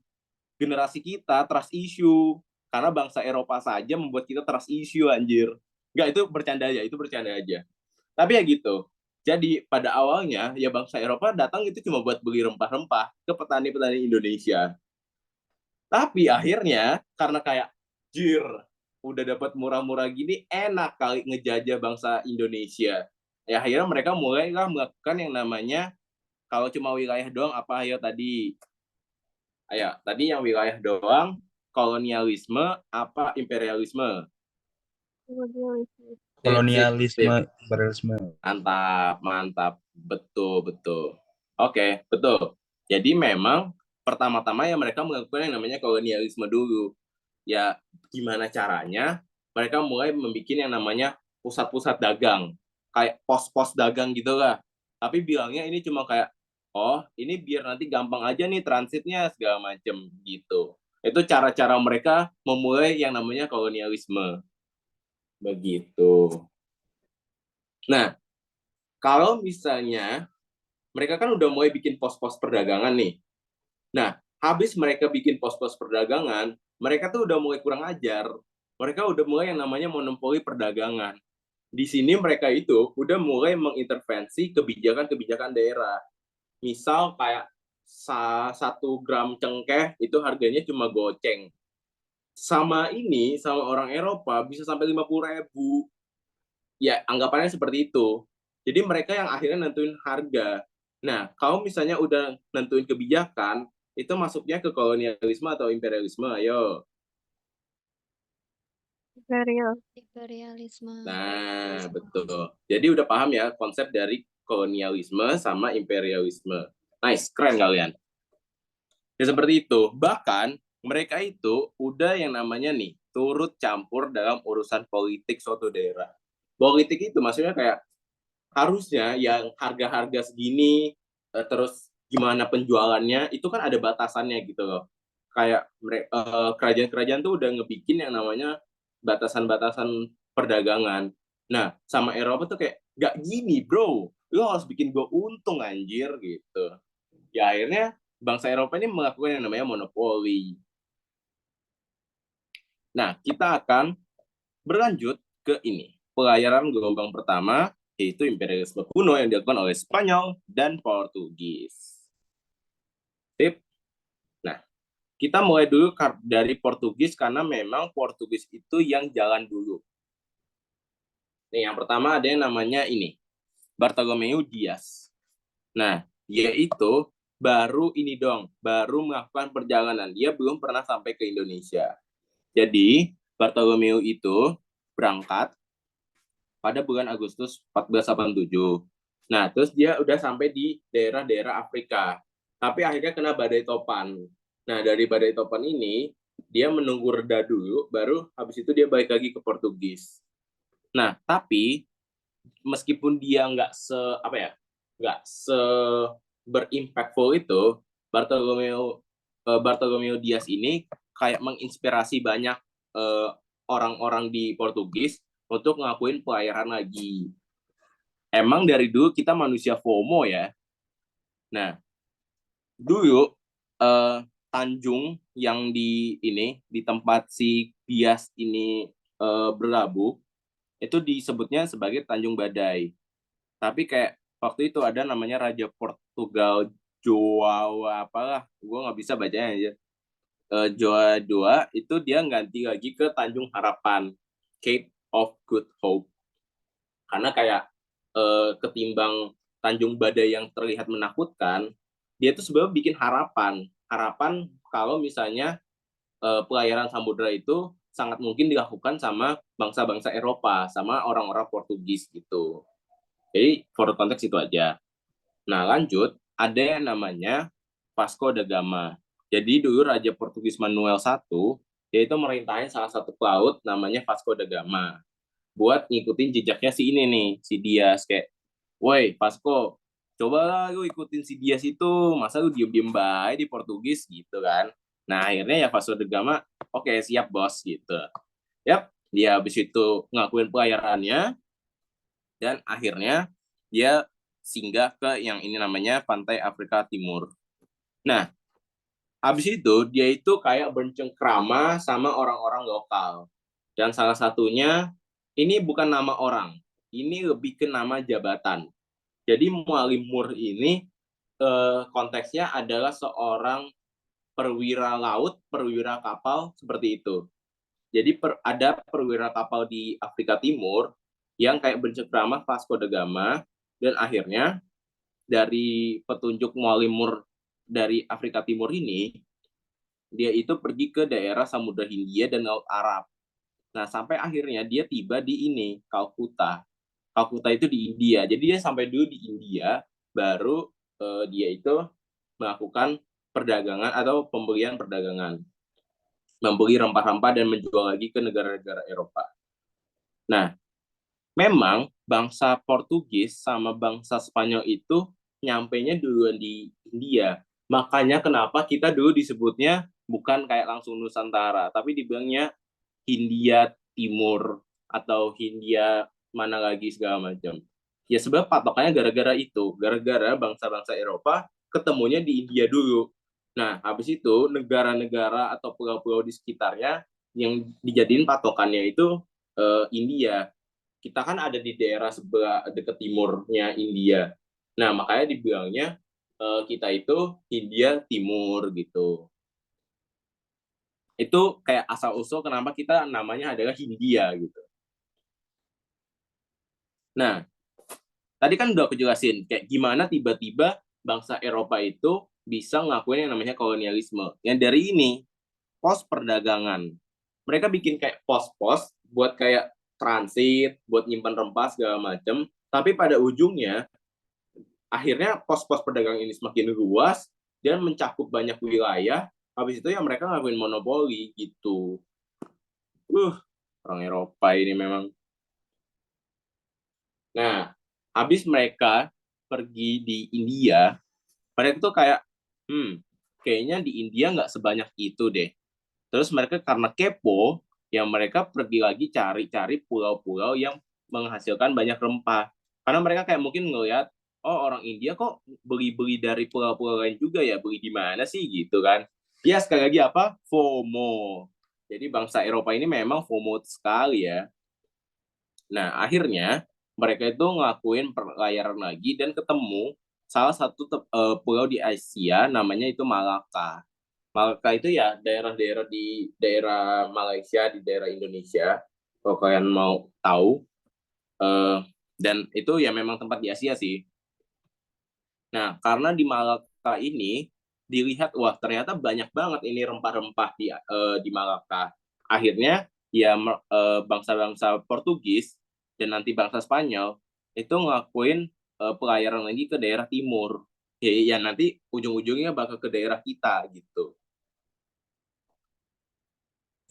generasi kita trust issue karena bangsa Eropa saja membuat kita trust issue, anjir. Nggak, itu bercanda aja, itu bercanda aja. Tapi ya gitu. Jadi pada awalnya ya bangsa Eropa datang itu cuma buat beli rempah-rempah ke petani-petani Indonesia. Tapi akhirnya karena kayak jir, udah dapat murah-murah gini, enak kali ngejajah bangsa Indonesia. Ya akhirnya mereka mulailah melakukan yang namanya, kalau cuma wilayah doang apa, ayo tadi yang wilayah doang, kolonialisme apa imperialisme. Sip, sip, Kolonialisme, sip. imperialisme. Mantap, mantap. Betul, betul. Oke, betul. Jadi memang pertama-tama ya mereka melakukan yang namanya kolonialisme dulu. Ya gimana caranya? Mereka mulai membuat yang namanya pusat-pusat dagang. Kayak pos-pos dagang gitu lah. Tapi bilangnya ini cuma kayak, oh ini biar nanti gampang aja nih transitnya segala macem gitu. Itu cara-cara mereka memulai yang namanya kolonialisme. Begitu. Nah, kalau misalnya mereka kan udah mulai bikin pos-pos perdagangan nih. Nah, habis mereka bikin pos-pos perdagangan, mereka tuh udah mulai kurang ajar. Mereka udah mulai yang namanya monopoli perdagangan. Di sini mereka itu udah mulai mengintervensi kebijakan-kebijakan daerah. Misal kayak 1 gram cengkeh itu harganya cuma goceng. Sama orang Eropa bisa sampai 50.000. Ya, anggapannya seperti itu. Jadi mereka yang akhirnya nentuin harga. Nah, kalau misalnya udah nentuin kebijakan, itu masuknya ke kolonialisme atau imperialisme, ayo. Imperial. Imperialisme. Nah, betul. Jadi udah paham ya konsep dari kolonialisme sama imperialisme. Nice, keren kalian. Ya seperti itu. Bahkan mereka itu udah yang namanya nih turut campur dalam urusan politik suatu daerah. Politik itu maksudnya kayak harusnya yang harga-harga segini terus gimana penjualannya itu kan ada batasannya gitu loh. Kayak kerajaan-kerajaan tuh udah ngebikin yang namanya batasan-batasan perdagangan. Nah, sama Eropa tuh kayak gak gini, bro. Lo harus bikin gue untung anjir gitu. Ya akhirnya bangsa Eropa ini melakukan yang namanya monopoli. Nah, kita akan berlanjut ke ini. Pelayaran gelombang pertama, yaitu imperialisme kuno yang dilakukan oleh Spanyol dan Portugis. Tip. Nah, kita mulai dulu dari Portugis karena memang Portugis itu yang jalan dulu. Nih, yang pertama ada yang namanya ini, Bartolomeu Dias. Nah, dia itu baru melakukan perjalanan. Dia belum pernah sampai ke Indonesia. Jadi, Bartolomeu itu berangkat pada bulan Agustus 1487. Nah, terus dia udah sampai di daerah-daerah Afrika. Tapi akhirnya kena badai topan. Nah, dari badai topan ini, dia menunggu reda dulu, baru habis itu dia balik lagi ke Portugis. Nah, tapi meskipun dia nggak se berimpactful itu, Bartolomeu Dias ini kayak menginspirasi banyak orang-orang di Portugis untuk ngelakuin pelayaran lagi. Emang dari dulu kita manusia FOMO ya. Nah, dulu Tanjung yang di tempat si Dias ini berlabuh itu disebutnya sebagai Tanjung Badai. Tapi kayak waktu itu ada namanya Raja Portugal Joao apalah, gue nggak bisa bacanya aja. Joa II itu dia ganti lagi ke Tanjung Harapan, Cape of Good Hope. Karena kayak ketimbang Tanjung Badai yang terlihat menakutkan, dia tuh sebenarnya bikin harapan kalau misalnya pelayaran samudera itu sangat mungkin dilakukan sama bangsa-bangsa Eropa, sama orang-orang Portugis gitu. Jadi for konteks itu aja. Nah lanjut, ada yang namanya Vasco da Gama. Jadi dulu Raja Portugis Manuel I, yaitu merintahin salah satu pelaut namanya Vasco da Gama. Buat ngikutin jejaknya si ini nih, si Dias. Kayak, woi Vasco, cobalah lu ikutin si Dias itu. Masa lu diem-diem baik di Portugis gitu kan. Nah akhirnya ya Vasco da Gama, oke siap bos gitu. Yap, dia habis itu ngakuin pelayarannya, dan akhirnya dia singgah ke yang ini namanya Pantai Afrika Timur. Nah, habis itu dia itu kayak bercengkrama sama orang-orang lokal. Dan salah satunya ini bukan nama orang, ini lebih ke nama jabatan. Jadi Mualim Mur ini konteksnya adalah seorang perwira laut, perwira kapal seperti itu. Jadi ada perwira kapal di Afrika Timur yang kayak bercengkrama Vasco da Gama, dan akhirnya dari petunjuk Mualim Mur dari Afrika Timur ini, dia itu pergi ke daerah Samudra Hindia dan Laut Arab. Nah, sampai akhirnya dia tiba di ini, Kalkuta. Kalkuta itu di India. Jadi dia sampai dulu di India, baru dia itu melakukan perdagangan atau pembelian perdagangan. Membeli rempah-rempah dan menjual lagi ke negara-negara Eropa. Nah, memang bangsa Portugis sama bangsa Spanyol itu nyampainya duluan di India. Makanya kenapa kita dulu disebutnya bukan kayak langsung Nusantara, tapi dibilangnya Hindia Timur atau Hindia mana lagi segala macam. Ya sebab patokannya gara-gara itu, gara-gara bangsa-bangsa Eropa ketemunya di India dulu. Nah, habis itu negara-negara atau pulau-pulau di sekitarnya yang dijadiin patokannya itu India. Kita kan ada di daerah sebelah dekat timurnya India. Nah, makanya dibilangnya kita itu India Timur gitu. Itu kayak asal-usul kenapa kita namanya adalah Hindia gitu. Nah, tadi kan udah aku jelasin kayak gimana tiba-tiba bangsa Eropa itu bisa ngelakuin yang namanya kolonialisme. Yang dari ini, pos perdagangan. Mereka bikin kayak pos-pos buat kayak transit, buat nyimpan rempah segala macam. Tapi pada ujungnya, akhirnya pos-pos perdagangan ini semakin luas dan mencakup banyak wilayah. Habis itu ya mereka ngelakuin monopoli gitu. Orang Eropa ini memang. Nah, habis mereka pergi di India, mereka tuh kayak, kayaknya di India nggak sebanyak itu deh. Terus mereka karena kepo, yang mereka pergi lagi cari-cari pulau-pulau yang menghasilkan banyak rempah. Karena mereka kayak mungkin ngelihat, oh orang India kok beli-beli dari pulau-pulau lain juga ya, beli di mana sih gitu kan. Ya sekali lagi apa? FOMO. Jadi bangsa Eropa ini memang FOMO sekali ya. Nah, akhirnya mereka itu ngelakuin pelayaran lagi dan ketemu salah satu pulau di Asia namanya itu Malaka. Malaka itu ya daerah-daerah di daerah Malaysia, di daerah Indonesia. Kalau kalian mau tahu, eh, dan itu ya memang tempat di Asia sih. Nah, karena di Malaka ini dilihat, wah ternyata banyak banget ini rempah-rempah di Malaka. Akhirnya ya bangsa-bangsa Portugis dan nanti bangsa Spanyol itu ngelakuin pelayaran lagi ke daerah timur. Ya nanti ujung-ujungnya bakal ke daerah kita gitu.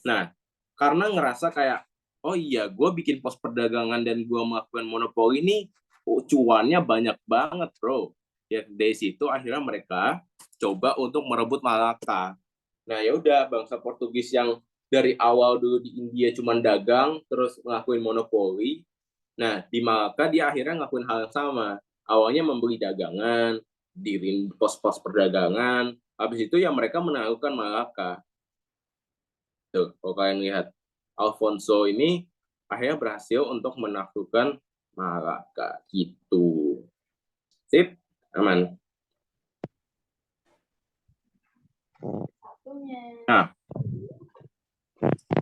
Nah, karena ngerasa kayak, oh iya, gue bikin pos perdagangan dan gue melakukan monopoli ini, cuannya banyak banget, bro. Ya dari situ akhirnya mereka coba untuk merebut Malaka. Nah ya udah bangsa Portugis yang dari awal dulu di India cuma dagang, terus ngelakuin monopoli. Nah di Malaka dia akhirnya ngelakuin hal yang sama. Awalnya membeli dagangan, diriin pos-pos perdagangan. Habis itu ya mereka menaklukkan Malaka. Tuh, kalau kalian lihat, Alfonso ini akhirnya berhasil untuk menaklukkan Malaka gitu. Sip, aman. Nah,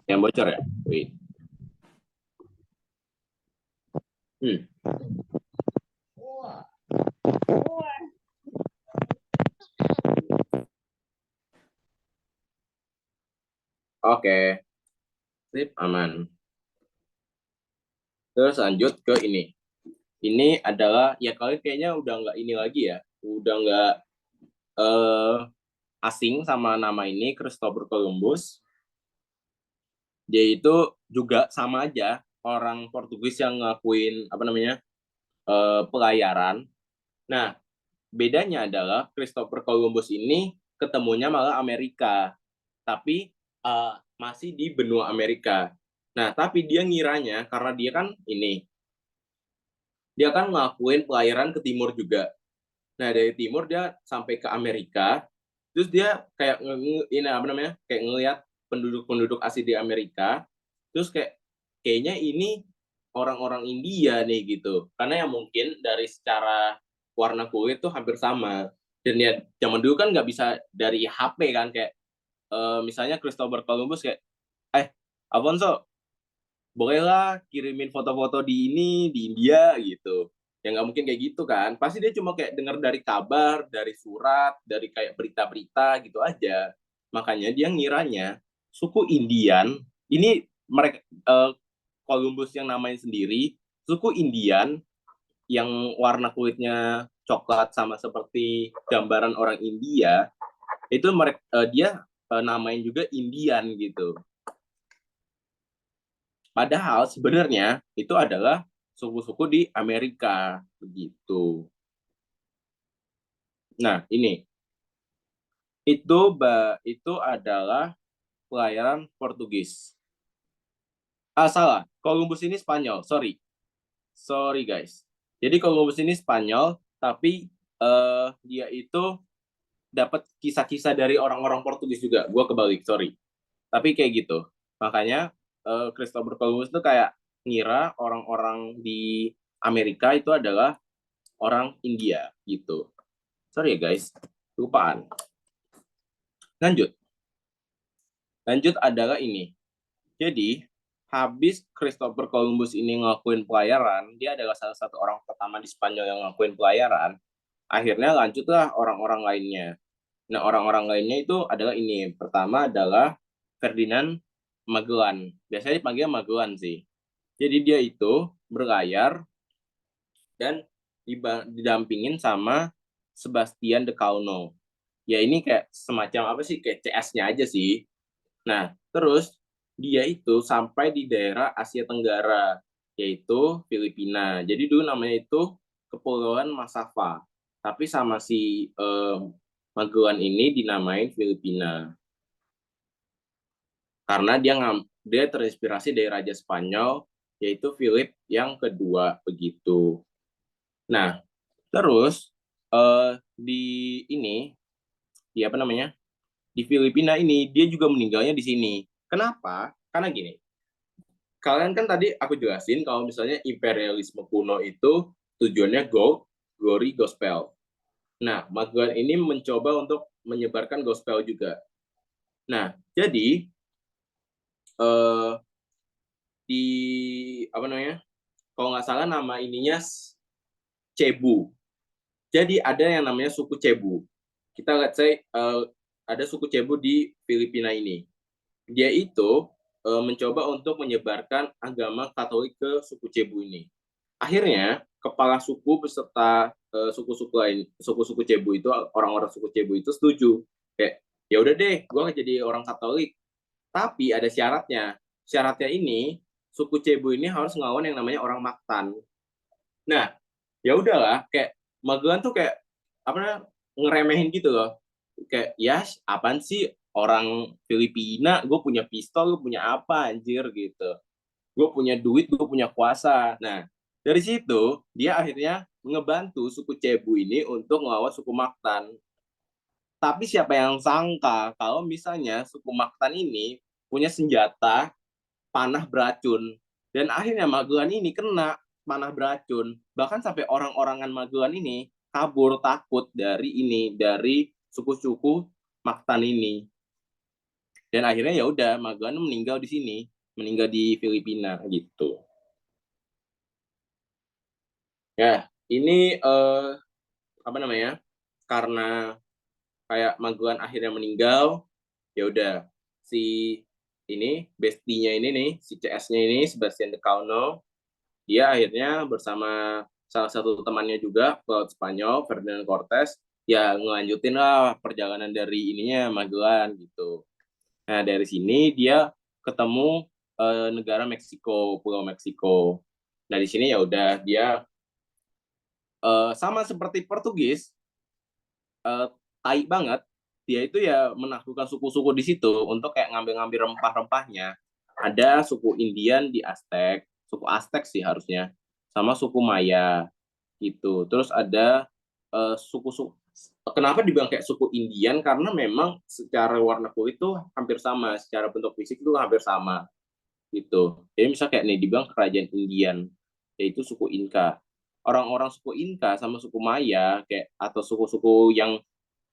yang bocor ya? Wait. Hmm. Oke, sip, aman. Terus lanjut ke ini. Ini adalah, ya kalian kayaknya udah nggak ini lagi ya. Udah nggak eh, asing sama nama ini, Christopher Columbus. Dia itu juga sama aja orang Portugis yang ngakuin apa namanya pelayaran. Nah, bedanya adalah Christopher Columbus ini ketemunya malah Amerika, tapi masih di benua Amerika. Nah, tapi dia ngiranya karena dia kan dia kan ngelakuin pelayaran ke timur juga. Nah, dari timur dia sampai ke Amerika, terus dia kayak ini apa namanya? Kayak ngelihat penduduk-penduduk asli di Amerika, terus kayaknya ini orang-orang India nih gitu. Karena yang mungkin dari secara warna kulit tuh hampir sama. Dan ya zaman dulu kan nggak bisa dari HP kan kayak misalnya Christopher Columbus kayak Alfonso bolehlah kirimin foto-foto di ini di India gitu. Ya nggak mungkin kayak gitu kan. Pasti dia cuma kayak dengar dari kabar, dari surat, dari kayak berita-berita gitu aja. Makanya dia ngiranya suku Indian ini mereka Columbus yang namanya sendiri suku Indian yang warna kulitnya coklat sama seperti gambaran orang India itu mereka dia namain juga Indian gitu. Padahal sebenarnya itu adalah suku-suku di Amerika begitu. Nah, ini itu adalah pelayaran Portugis. Ah, salah. Columbus ini Spanyol. Sorry. Sorry, guys. Jadi Columbus ini Spanyol, tapi dia itu dapat kisah-kisah dari orang-orang Portugis juga. Gue kebalik, sorry. Tapi kayak gitu. Makanya Christopher Columbus itu kayak ngira orang-orang di Amerika itu adalah orang India gitu. Sorry ya guys, lupaan. Lanjut. Lanjut adalah ini. Jadi habis Christopher Columbus ini ngelakuin pelayaran, dia adalah salah satu orang pertama di Spanyol yang ngelakuin pelayaran. Akhirnya lanjutlah orang-orang lainnya. Nah, orang-orang lainnya itu adalah ini. Pertama adalah Ferdinand Magellan. Biasanya dipanggil Magellan sih. Jadi dia itu berlayar dan didampingin sama Sebastian de Kauno. Ya ini kayak semacam apa sih, kayak CS-nya aja sih. Nah, terus dia itu sampai di daerah Asia Tenggara, yaitu Filipina. Jadi dulu namanya itu Kepulauan Masava. Tapi sama si Magellan ini dinamain Filipina. Karena dia terinspirasi dari Raja Spanyol, yaitu Philip yang kedua, begitu. Nah, terus di ini, di apa namanya, di Filipina ini, dia juga meninggalnya di sini. Kenapa? Karena gini, kalian kan tadi aku jelasin kalau misalnya imperialisme kuno itu tujuannya gold, glory, gospel. Nah, Magellan ini mencoba untuk menyebarkan gospel juga. Nah, jadi eh, di apa namanya? Kalau nggak salah nama ininya Cebu. Jadi ada yang namanya suku Cebu. Kita lihat saya ada suku Cebu di Filipina ini. Dia itu mencoba untuk menyebarkan agama Katolik ke suku Cebu ini. Akhirnya kepala suku beserta suku-suku lain, suku-suku Cebu itu, orang-orang suku Cebu itu setuju. Kayak ya udah deh, gue nggak jadi orang Katolik. Tapi ada syaratnya. Syaratnya ini suku Cebu ini harus ngelawan yang namanya orang Mactan. Nah, ya udahlah, kayak Magelan tuh kayak apa namanya, ngeremehin gitu loh. Kayak ya apaan sih, orang Filipina, gue punya pistol, gue punya apa anjir gitu. Gue punya duit, gue punya kuasa. Nah, dari situ dia akhirnya ngebantu suku Cebu ini untuk ngelawan suku Mactan. Tapi siapa yang sangka kalau misalnya suku Mactan ini punya senjata panah beracun. Dan akhirnya Magelan ini kena panah beracun. Bahkan sampai orang-orangan Magelan ini kabur takut dari ini, dari suku-suku Mactan ini. Dan akhirnya ya udah, Magelan meninggal di sini, meninggal di Filipina gitu. Ya, ini apa namanya? Karena kayak Magelan akhirnya meninggal, ya udah si ini bestinya ini nih, si CS-nya ini Sebastian de Kauno, dia akhirnya bersama salah satu temannya juga pelaut Spanyol Ferdinand Cortés ya ngelanjutin lah perjalanan dari ininya Magellan gitu. Nah dari sini dia ketemu negara Meksiko, Pulau Meksiko. Nah di sini ya udah dia sama seperti Portugis, uh, tai banget. Dia itu ya menaklukkan suku-suku di situ untuk kayak ngambil-ngambil rempah-rempahnya. Ada suku Indian di Aztec, suku Aztec sih harusnya, sama suku Maya gitu. Terus ada suku-suku, kenapa dibilang kayak suku Indian, karena memang secara warna kulit tuh hampir sama, secara bentuk fisik itu hampir sama gitu. Jadi misalnya kayak nih dibilang kerajaan Indian, yaitu suku Inka. Orang-orang suku Inka sama suku Maya kayak atau suku-suku yang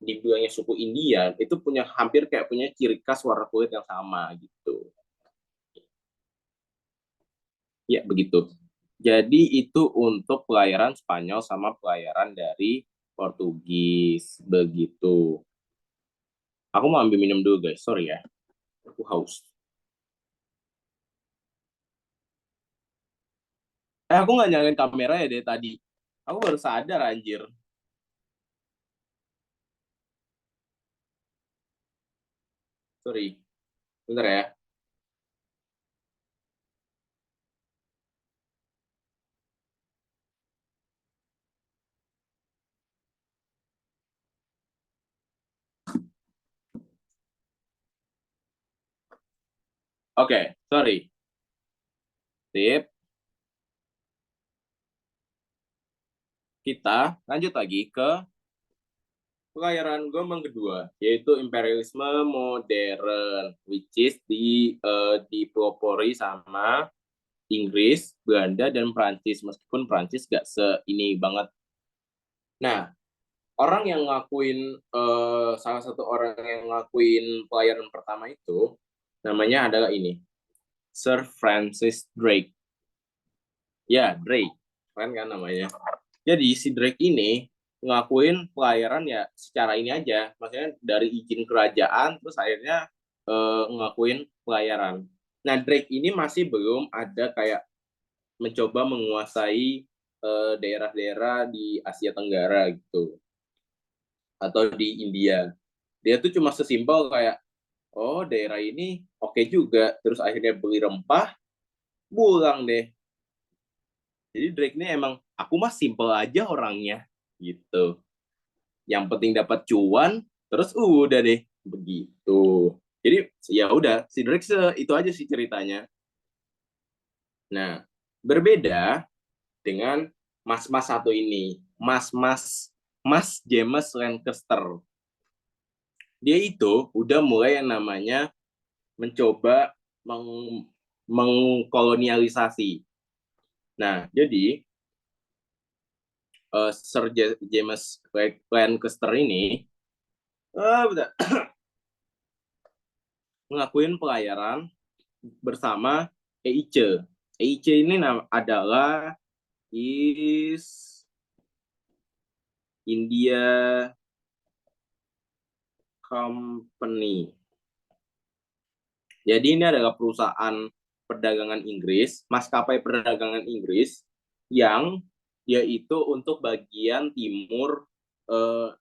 dibilangnya suku Indian itu punya hampir kayak punya ciri khas warna kulit yang sama gitu. Ya begitu. Jadi itu untuk pelayaran Spanyol sama pelayaran dari Portugis begitu. Aku mau ambil minum dulu guys, sorry ya. Aku haus. Aku nggak nyalain kamera ya dari tadi. Aku baru sadar anjir. Sorry. Bentar ya. Oke, sorry. Sip. Kita lanjut lagi ke pelayaran gelombang kedua, yaitu imperialisme modern, which is dipelopori sama Inggris, Belanda, dan Prancis. Meskipun Prancis gak se-ini banget. Nah, orang yang ngakuin, salah satu orang yang ngakuin pelayaran pertama itu, namanya adalah ini. Sir Francis Drake. Ya, Drake. Keren kan namanya. Jadi si Drake ini ngakuin pelayaran ya secara ini aja. Maksudnya dari izin kerajaan terus akhirnya ngakuin pelayaran. Nah, Drake ini masih belum ada kayak mencoba menguasai daerah-daerah di Asia Tenggara gitu atau di India. Dia tuh cuma sesimpel kayak oh daerah ini oke juga, terus akhirnya beli rempah pulang deh. Jadi Drake ini emang aku mah simple aja orangnya gitu. Yang penting dapat cuan, terus udah deh begitu. Jadi ya udah si Drake itu aja sih ceritanya. Nah, berbeda dengan mas-mas satu ini, Mas James Lancaster. Dia itu udah mulai yang namanya mencoba mengkolonialisasi. Nah, jadi Sir James Lancaster ini mengakuin pelayaran bersama EIC. EIC ini adalah East India Company. Jadi ini adalah perusahaan perdagangan Inggris, maskapai perdagangan Inggris yang yaitu untuk bagian timur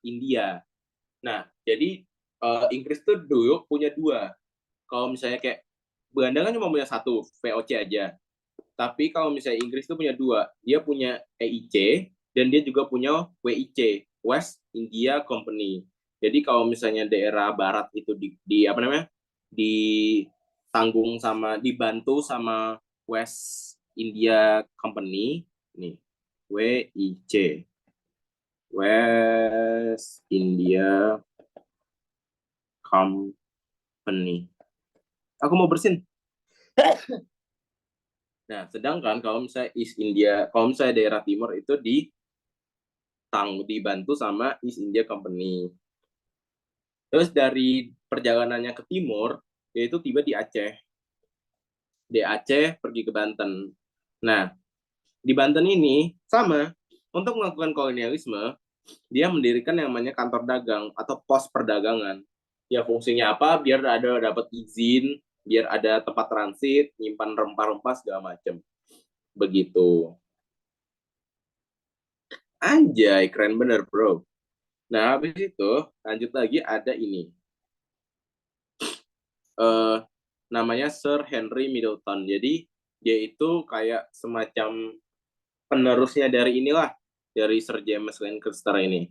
India. Nah, jadi Inggris tuh dulu punya dua. Kalau misalnya kayak Belanda kan cuma punya satu, VOC aja. Tapi kalau misalnya Inggris tuh punya dua, dia punya EIC dan dia juga punya WIC, West India Company. Jadi kalau misalnya daerah barat itu di apa namanya? Ditanggung sama dibantu sama West India Company nih WIC West India Company. Aku mau bersin. Nah, sedangkan kalau misalnya East India, kalau misalnya daerah timur itu dibantu sama East India Company. Terus dari perjalanannya ke timur, yaitu tiba di Aceh. Di Aceh pergi ke Banten. Nah, di Banten ini sama, untuk melakukan kolonialisme, dia mendirikan yang namanya kantor dagang atau pos perdagangan. Ya fungsinya apa? Biar ada dapat izin, biar ada tempat transit, nyimpan rempah-rempah segala macam. Begitu. Anjay, keren bener, bro. Nah, habis itu lanjut lagi ada ini. Eh namanya Sir Henry Middleton. Jadi dia itu kayak semacam penerusnya dari inilah, dari Sir James Lancaster ini.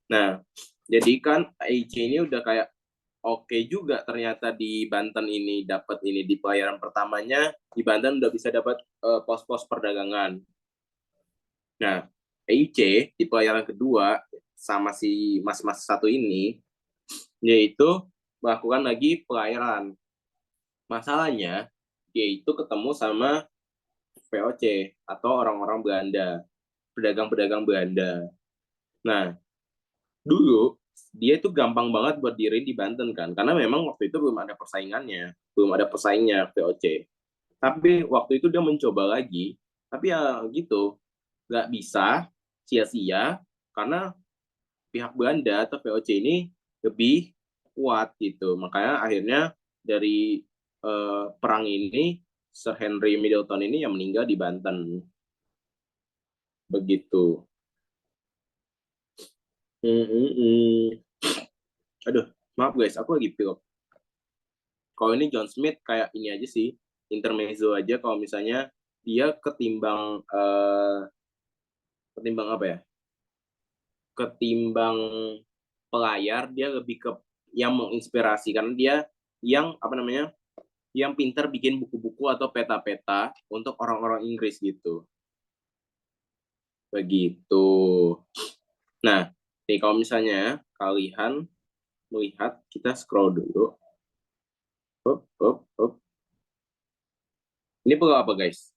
Nah, jadi kan AIC ini udah kayak oke juga ternyata di Banten ini dapat ini di pelayaran pertamanya di Banten udah bisa dapat pos-pos perdagangan. Nah, EIC di pelayaran kedua sama si mas-mas satu ini yaitu melakukan lagi pelayaran. Masalahnya dia itu ketemu sama VOC atau orang-orang Belanda, pedagang-pedagang Belanda. Nah, dulu dia itu gampang banget buat diri di Banten kan, karena memang waktu itu belum ada persaingannya, belum ada pesaingnya VOC. Tapi waktu itu dia mencoba lagi, tapi ya gitu, nggak bisa, sia-sia, karena pihak Belanda atau VOC ini lebih kuat gitu. Makanya akhirnya dari perang ini, Sir Henry Middleton ini yang meninggal di Banten. Begitu. Hmm, hmm, hmm. Aduh, maaf guys, aku lagi pilek. Kalau ini John Smith kayak ini aja sih, intermezzo aja kalau misalnya dia ketimbang apa ya? Ketimbang pelayar, dia lebih ke yang menginspirasi karena dia yang apa namanya? Yang pintar bikin buku-buku atau peta-peta untuk orang-orang Inggris gitu. Begitu. Nah, nih kalau misalnya kalian melihat, kita scroll dulu. Hop, hop, hop. Ini perlu apa guys?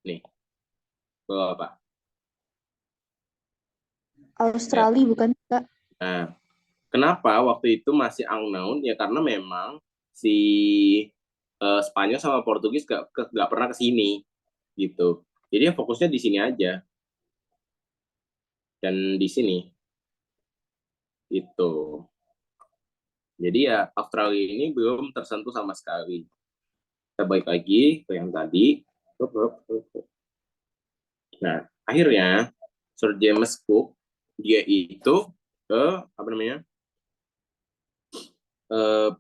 Nih, perlu apa? Lihat. Australia bukan Kak? Nah, kenapa waktu itu masih unknown? Ya karena memang si Spanyol sama Portugis gak pernah ke sini gitu. Jadi fokusnya di sini aja dan di sini itu. Jadi ya Australia ini belum tersentuh sama sekali. Kita balik lagi ke yang tadi. Nah, akhirnya Sir James Cook dia itu ke apa namanya?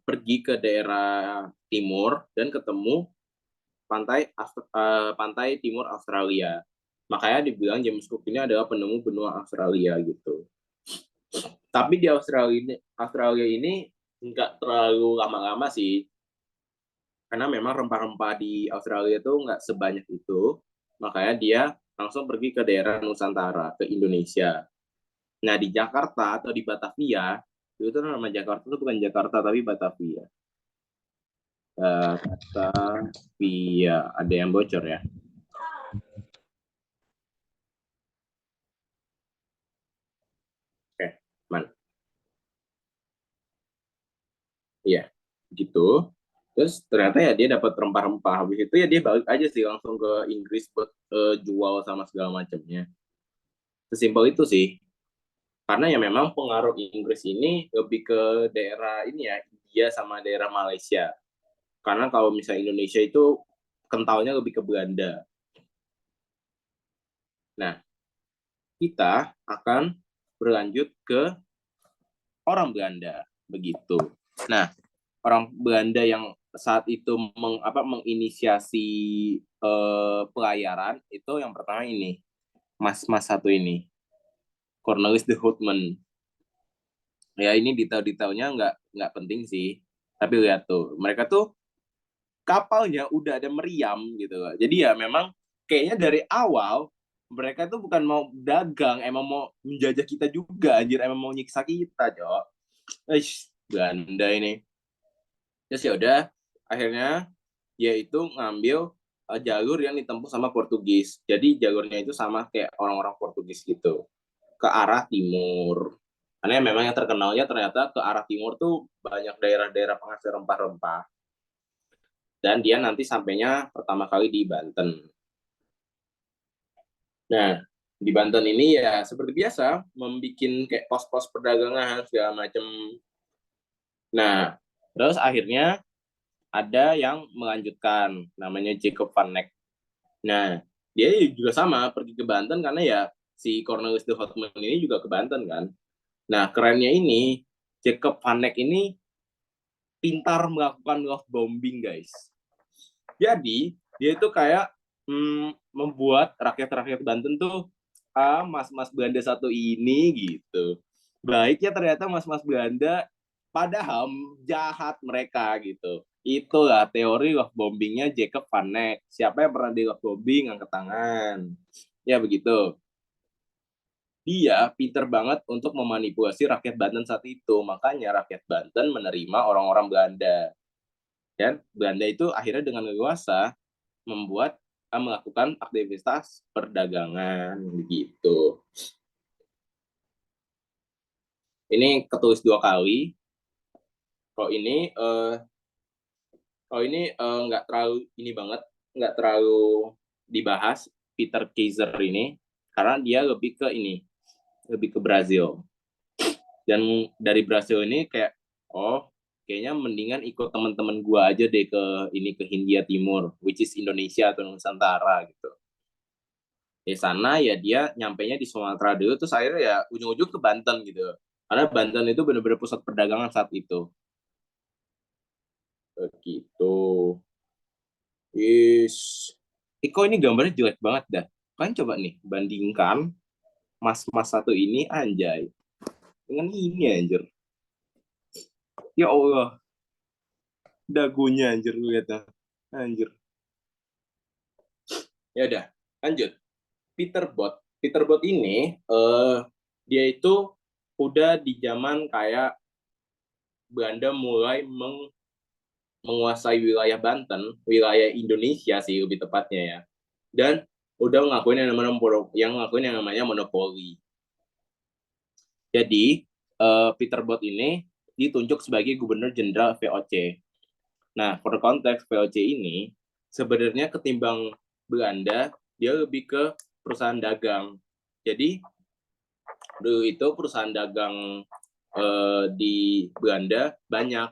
Pergi ke daerah timur dan ketemu pantai timur Australia. Makanya dibilang James Cook ini adalah penemu benua Australia gitu. Tapi di Australia ini nggak terlalu lama-lama sih, karena memang rempah-rempah di Australia itu nggak sebanyak itu. Makanya dia langsung pergi ke daerah Nusantara, ke Indonesia. Nah, di Jakarta atau di Batavia, itu tuh nama Jakarta itu bukan Jakarta, tapi Batavia. Batavia, ada yang bocor ya? Oke, man. Iya, gitu. Terus ternyata ya dia dapat rempah-rempah. Habis itu ya dia balik aja sih langsung ke Inggris buat jual sama segala macamnya. Sesimpel itu sih. Karena ya memang pengaruh Inggris ini lebih ke daerah ini ya, India sama daerah Malaysia. Karena kalau misalnya Indonesia itu kentalnya lebih ke Belanda. Nah, kita akan berlanjut ke orang Belanda begitu. Nah, orang Belanda yang saat itu menginisiasi pelayaran itu yang pertama ini, mas-mas satu ini, Cornelis de Houtman. Ya ini detail-detailnya nggak penting sih, tapi lihat tuh mereka tuh kapalnya udah ada meriam gitu loh. Jadi ya memang kayaknya dari awal mereka tuh bukan mau dagang, emang mau menjajah kita juga, anjir, emang mau nyiksa kita, Cok. Belanda ini. Terus ya udah, akhirnya dia itu ngambil jalur yang ditempuh sama Portugis. Jadi jalurnya itu sama kayak orang-orang Portugis gitu, ke arah timur. Karena memang yang terkenalnya ternyata ke arah timur tuh banyak daerah-daerah penghasil rempah-rempah. Dan dia nanti sampainya pertama kali di Banten. Nah, di Banten ini ya seperti biasa, membuat kayak pos-pos perdagangan segala macam. Nah, terus akhirnya ada yang melanjutkan, namanya Jacob van Neck. Nah, dia juga sama pergi ke Banten karena ya si Cornelis de Houtman ini juga ke Banten kan. Nah, kerennya ini Jacob van Neck ini pintar melakukan love bombing, guys. Jadi, dia itu kayak membuat rakyat-rakyat Banten tuh mas-mas Belanda satu ini gitu. Baiknya ternyata mas-mas Belanda padahal jahat mereka gitu. Itulah teori love bombingnya Jacob Van Neck. Siapa yang pernah di love bombing angkat tangan. Ya begitu. Dia pinter banget untuk memanipulasi rakyat Banten saat itu. Makanya rakyat Banten menerima orang-orang Belanda. Dan Belanda itu akhirnya dengan leluasa melakukan aktivitas perdagangan begitu. Ini ketulis dua kali. Kalau ini nggak terlalu ini banget, nggak terlalu dibahas Peter Kaiser ini karena dia lebih ke ini, lebih ke Brazil. Dan dari Brazil ini kayak oh kayaknya mendingan ikut teman-teman gua aja deh ke ini ke Hindia Timur, which is Indonesia atau Nusantara gitu. Di sana ya dia nyampainya di Sumatera dulu, terus akhirnya ya ujung-ujung ke Banten gitu. Karena Banten itu benar-benar pusat perdagangan saat itu. Begitu. Is, Iko ini gambarnya jelek banget dah. Kalian coba nih bandingkan mas-mas satu ini anjay dengan ini anjir. Ya Allah, dagunya anjir lihatnya. Anjir. Ya udah, lanjut. Peter Bot. Peter Bot ini dia itu udah di zaman kayak Belanda mulai menguasai wilayah Banten, wilayah Indonesia sih lebih tepatnya ya. Dan udah ngakuin yang namanya monopoli. Jadi Peter Bot ini ditunjuk sebagai gubernur jenderal VOC. Nah, for konteks VOC ini, sebenarnya ketimbang Belanda, dia lebih ke perusahaan dagang. Jadi, dulu itu perusahaan dagang di Belanda banyak,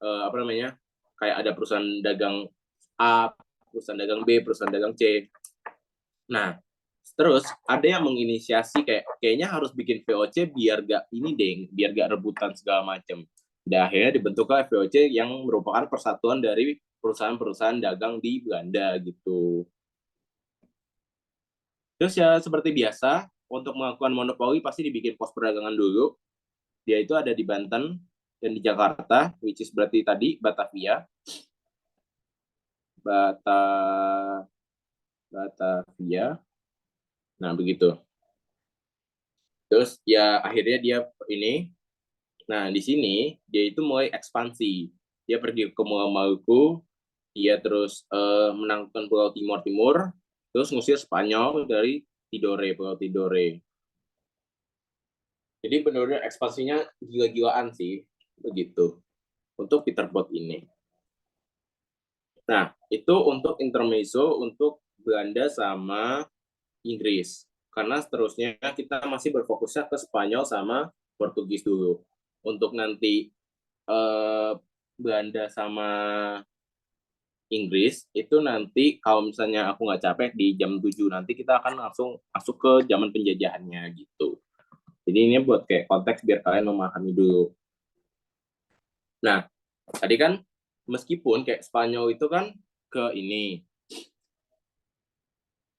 apa namanya, kayak ada perusahaan dagang A, perusahaan dagang B, perusahaan dagang C. Nah, terus ada yang menginisiasi kayaknya harus bikin VOC biar gak ini deh, biar gak rebutan segala macam. Dan akhirnya dibentuklah VOC yang merupakan persatuan dari perusahaan-perusahaan dagang di Belanda gitu. Terus ya seperti biasa, untuk melakukan monopoli pasti dibikin pos perdagangan dulu. Dia itu ada di Banten dan di Jakarta, which is berarti tadi Batavia. Batavia. Nah, begitu. Terus ya akhirnya dia ini, nah di sini dia itu mulai ekspansi. Dia pergi ke Maluku, dia terus menangkan Pulau Timur, terus ngusir Spanyol dari Tidore, Pulau Tidore. Jadi benar-benar ekspansinya gila-gilaan sih, begitu. Untuk Peter Bot ini. Nah, itu untuk intermezzo untuk Belanda sama Inggris. Karena seterusnya kita masih berfokusnya ke Spanyol sama Portugis dulu. Untuk nanti Belanda sama Inggris itu nanti kalau misalnya aku nggak capek di jam 7 nanti kita akan langsung masuk ke zaman penjajahannya gitu. Jadi ini buat kayak konteks biar kalian memahami dulu. Nah, tadi kan meskipun kayak Spanyol itu kan ke ini.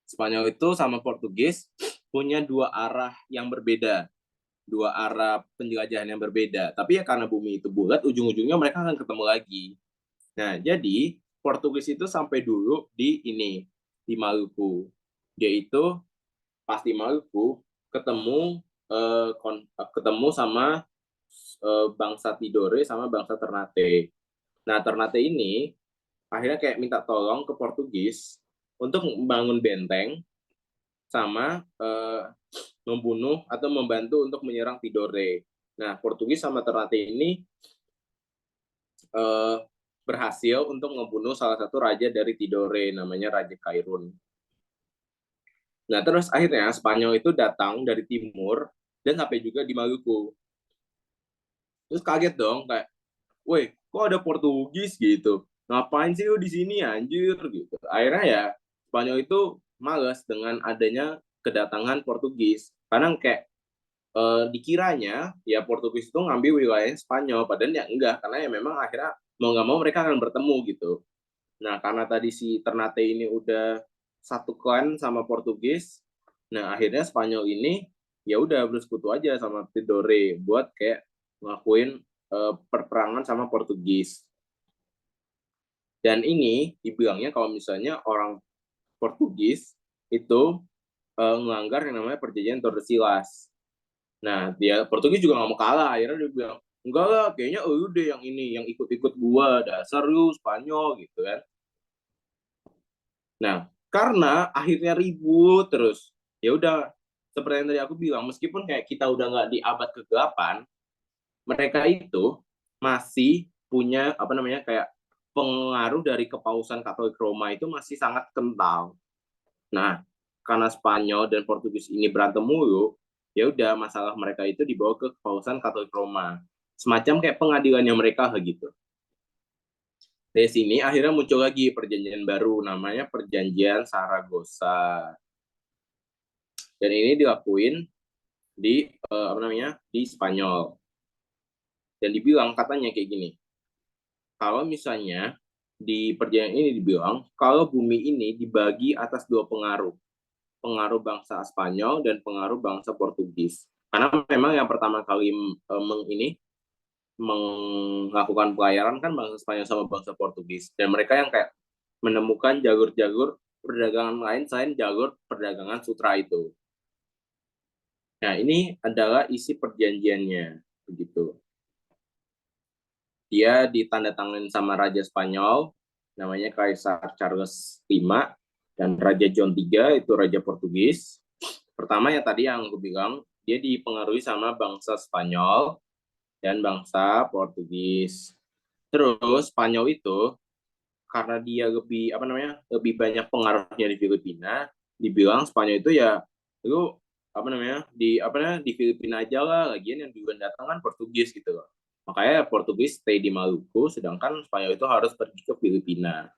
Spanyol itu sama Portugis punya dua arah yang berbeda. Dua arah penjelajahan yang berbeda. Tapi ya karena bumi itu bulat, ujung-ujungnya mereka akan ketemu lagi. Nah, jadi Portugis itu sampai dulu di ini, di Maluku. Dia itu pas di Maluku ketemu sama bangsa Tidore sama bangsa Ternate. Nah, Ternate ini akhirnya kayak minta tolong ke Portugis untuk membangun benteng sama membunuh atau membantu untuk menyerang Tidore. Nah, Portugis sama Ternate ini berhasil untuk membunuh salah satu raja dari Tidore, namanya Raja Kairun. Nah, terus akhirnya Spanyol itu datang dari timur dan sampai juga di Maluku. Terus kaget dong, kayak, woi, kok ada Portugis gitu? Ngapain sih lu di sini anjir gitu. Akhirnya ya Spanyol itu males dengan adanya kedatangan Portugis. Karena kayak dikiranya ya Portugis itu ngambil wilayah Spanyol, padahal ya enggak, karena ya memang akhirnya mau nggak mau mereka akan bertemu gitu. Nah, karena tadi si Ternate ini udah satu klan sama Portugis, nah akhirnya Spanyol ini ya udah bersekutu aja sama Tidore buat kayak ngelakuin perperangan sama Portugis. Dan ini dibilangnya kalau misalnya orang Portugis itu melanggar yang namanya perjanjian Tordesillas. Nah, dia Portugis juga nggak mau kalah. Akhirnya dia bilang, enggak lah, kayaknya lu deh yang ini, yang ikut-ikut gua, dasar lu Spanyol gitu kan. Nah, karena akhirnya ribut terus, ya udah seperti yang tadi aku bilang, meskipun kayak kita udah nggak di abad ke-8, mereka itu masih punya apa namanya kayak pengaruh dari kepausan Katolik Roma itu masih sangat kental. Nah, karena Spanyol dan Portugis ini berantem mulu, ya udah masalah mereka itu dibawa ke kepausan Katolik Roma. Semacam kayak pengadilannya mereka gitu. Dari sini akhirnya muncul lagi perjanjian baru namanya Perjanjian Saragossa. Dan ini dilakuin di apa namanya? Di Spanyol. Dan dibilang katanya kayak gini. Kalau misalnya di perjanjian ini dibilang kalau bumi ini dibagi atas dua pengaruh. Pengaruh bangsa Spanyol dan pengaruh bangsa Portugis. Karena memang yang pertama kali melakukan pelayaran kan bangsa Spanyol sama bangsa Portugis. Dan mereka yang kayak menemukan jalur-jalur perdagangan lain selain jalur perdagangan sutra itu. Nah, ini adalah isi perjanjiannya, begitu. Dia ditandatangani sama Raja Spanyol, namanya Kaisar Charles V, dan Raja John III, itu Raja Portugis. Pertama yang tadi yang aku bilang, dia dipengaruhi sama bangsa Spanyol dan bangsa Portugis. Terus Spanyol itu karena dia lebih apa namanya lebih banyak pengaruhnya di Filipina, dibilang Spanyol itu ya itu apa namanya di Filipina aja lah, lagian yang duluan datang kan Portugis gitu loh. Makanya Portugis stay di Maluku, sedangkan Spanyol itu harus pergi ke Filipina.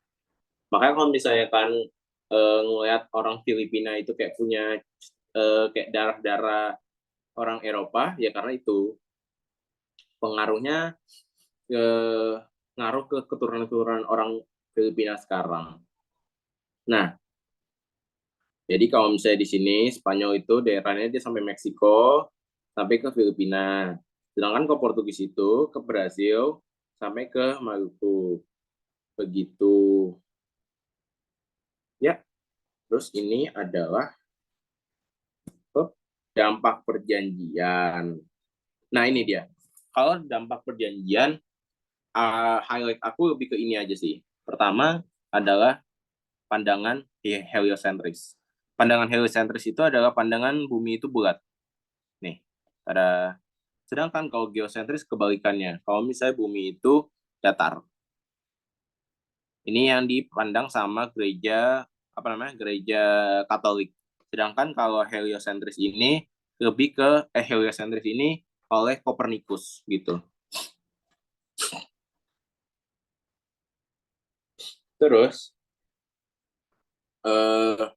Makanya kalau misalnya kan ngelihat orang Filipina itu kayak punya kayak darah-darah orang Eropa, ya karena itu pengaruhnya eh, ngaruh ke keturunan-keturunan orang Filipina sekarang. Nah, jadi kalau misalnya di sini Spanyol itu daerahnya dia sampai Meksiko, sampai ke Filipina. Sedangkan ke Portugis itu ke Brasil sampai ke Maluku. Begitu. Ya, terus ini adalah dampak perjanjian. Nah, ini dia. Kalau dampak perjanjian, highlight aku lebih ke ini aja sih. Pertama adalah pandangan heliocentris. Pandangan heliocentris itu adalah pandangan bumi itu bulat. Nih, ada. Sedangkan kalau geosentris kebalikannya. Kalau misalnya bumi itu datar. Ini yang dipandang sama gereja apa namanya? Gereja Katolik. Sedangkan kalau heliocentris ini lebih ke heliocentris ini oleh Copernicus gitu. Terus eh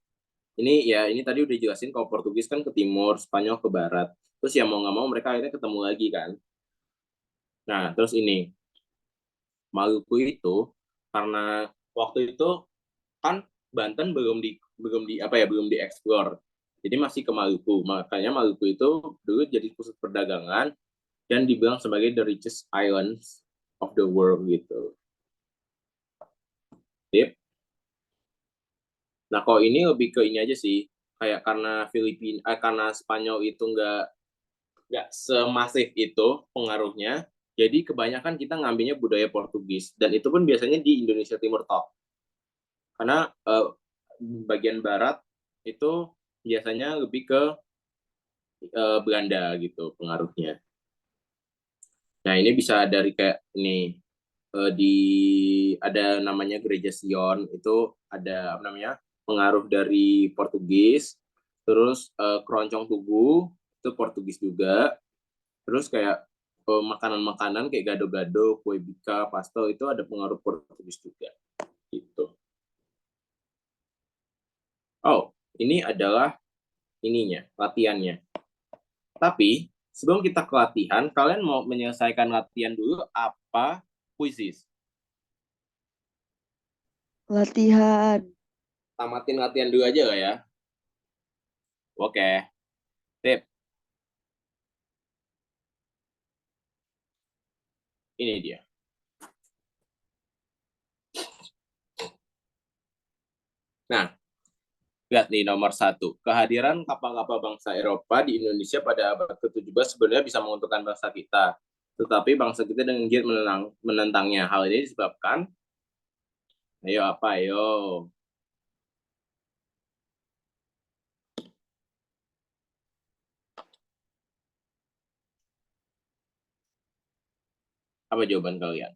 ini tadi udah jelasin kalau Portugis kan ke timur, Spanyol ke barat. Terus ya mau nggak mau mereka akhirnya ketemu lagi kan. Nah, terus ini Maluku itu karena waktu itu kan Banten belum dieksplor. Jadi masih ke Maluku. Makanya Maluku itu dulu jadi pusat perdagangan dan dibilang sebagai the richest islands of the world gitu. Yep. Nah, kalau ini lebih ke ini aja sih. Kayak karena Spanyol itu nggak semasif itu pengaruhnya. Jadi kebanyakan kita ngambilnya budaya Portugis dan itu pun biasanya di Indonesia Timur top. Karena bagian barat itu biasanya lebih ke Belanda gitu pengaruhnya. Nah ini bisa dari kayak ini di ada namanya Gereja Sion itu ada apa namanya pengaruh dari Portugis, terus keroncong tugu itu Portugis juga, terus kayak makanan-makanan kayak gado-gado, kue bika, pasto itu ada pengaruh Portugis juga gitu. Oh, ini adalah ininya latihannya. Tapi sebelum kita ke latihan, kalian mau menyelesaikan latihan dulu apa kuisis? Latihan. Tamatin latihan dulu aja lah ya. Oke, tip. Ini dia. Nah, lihat nih nomor satu. Kehadiran kapal-kapal bangsa Eropa di Indonesia pada abad ke-17 sebenarnya bisa menguntungkan bangsa kita. Tetapi bangsa kita dengan giat menentangnya. Hal ini disebabkan, ayo apa, ayo. Apa jawaban kalian?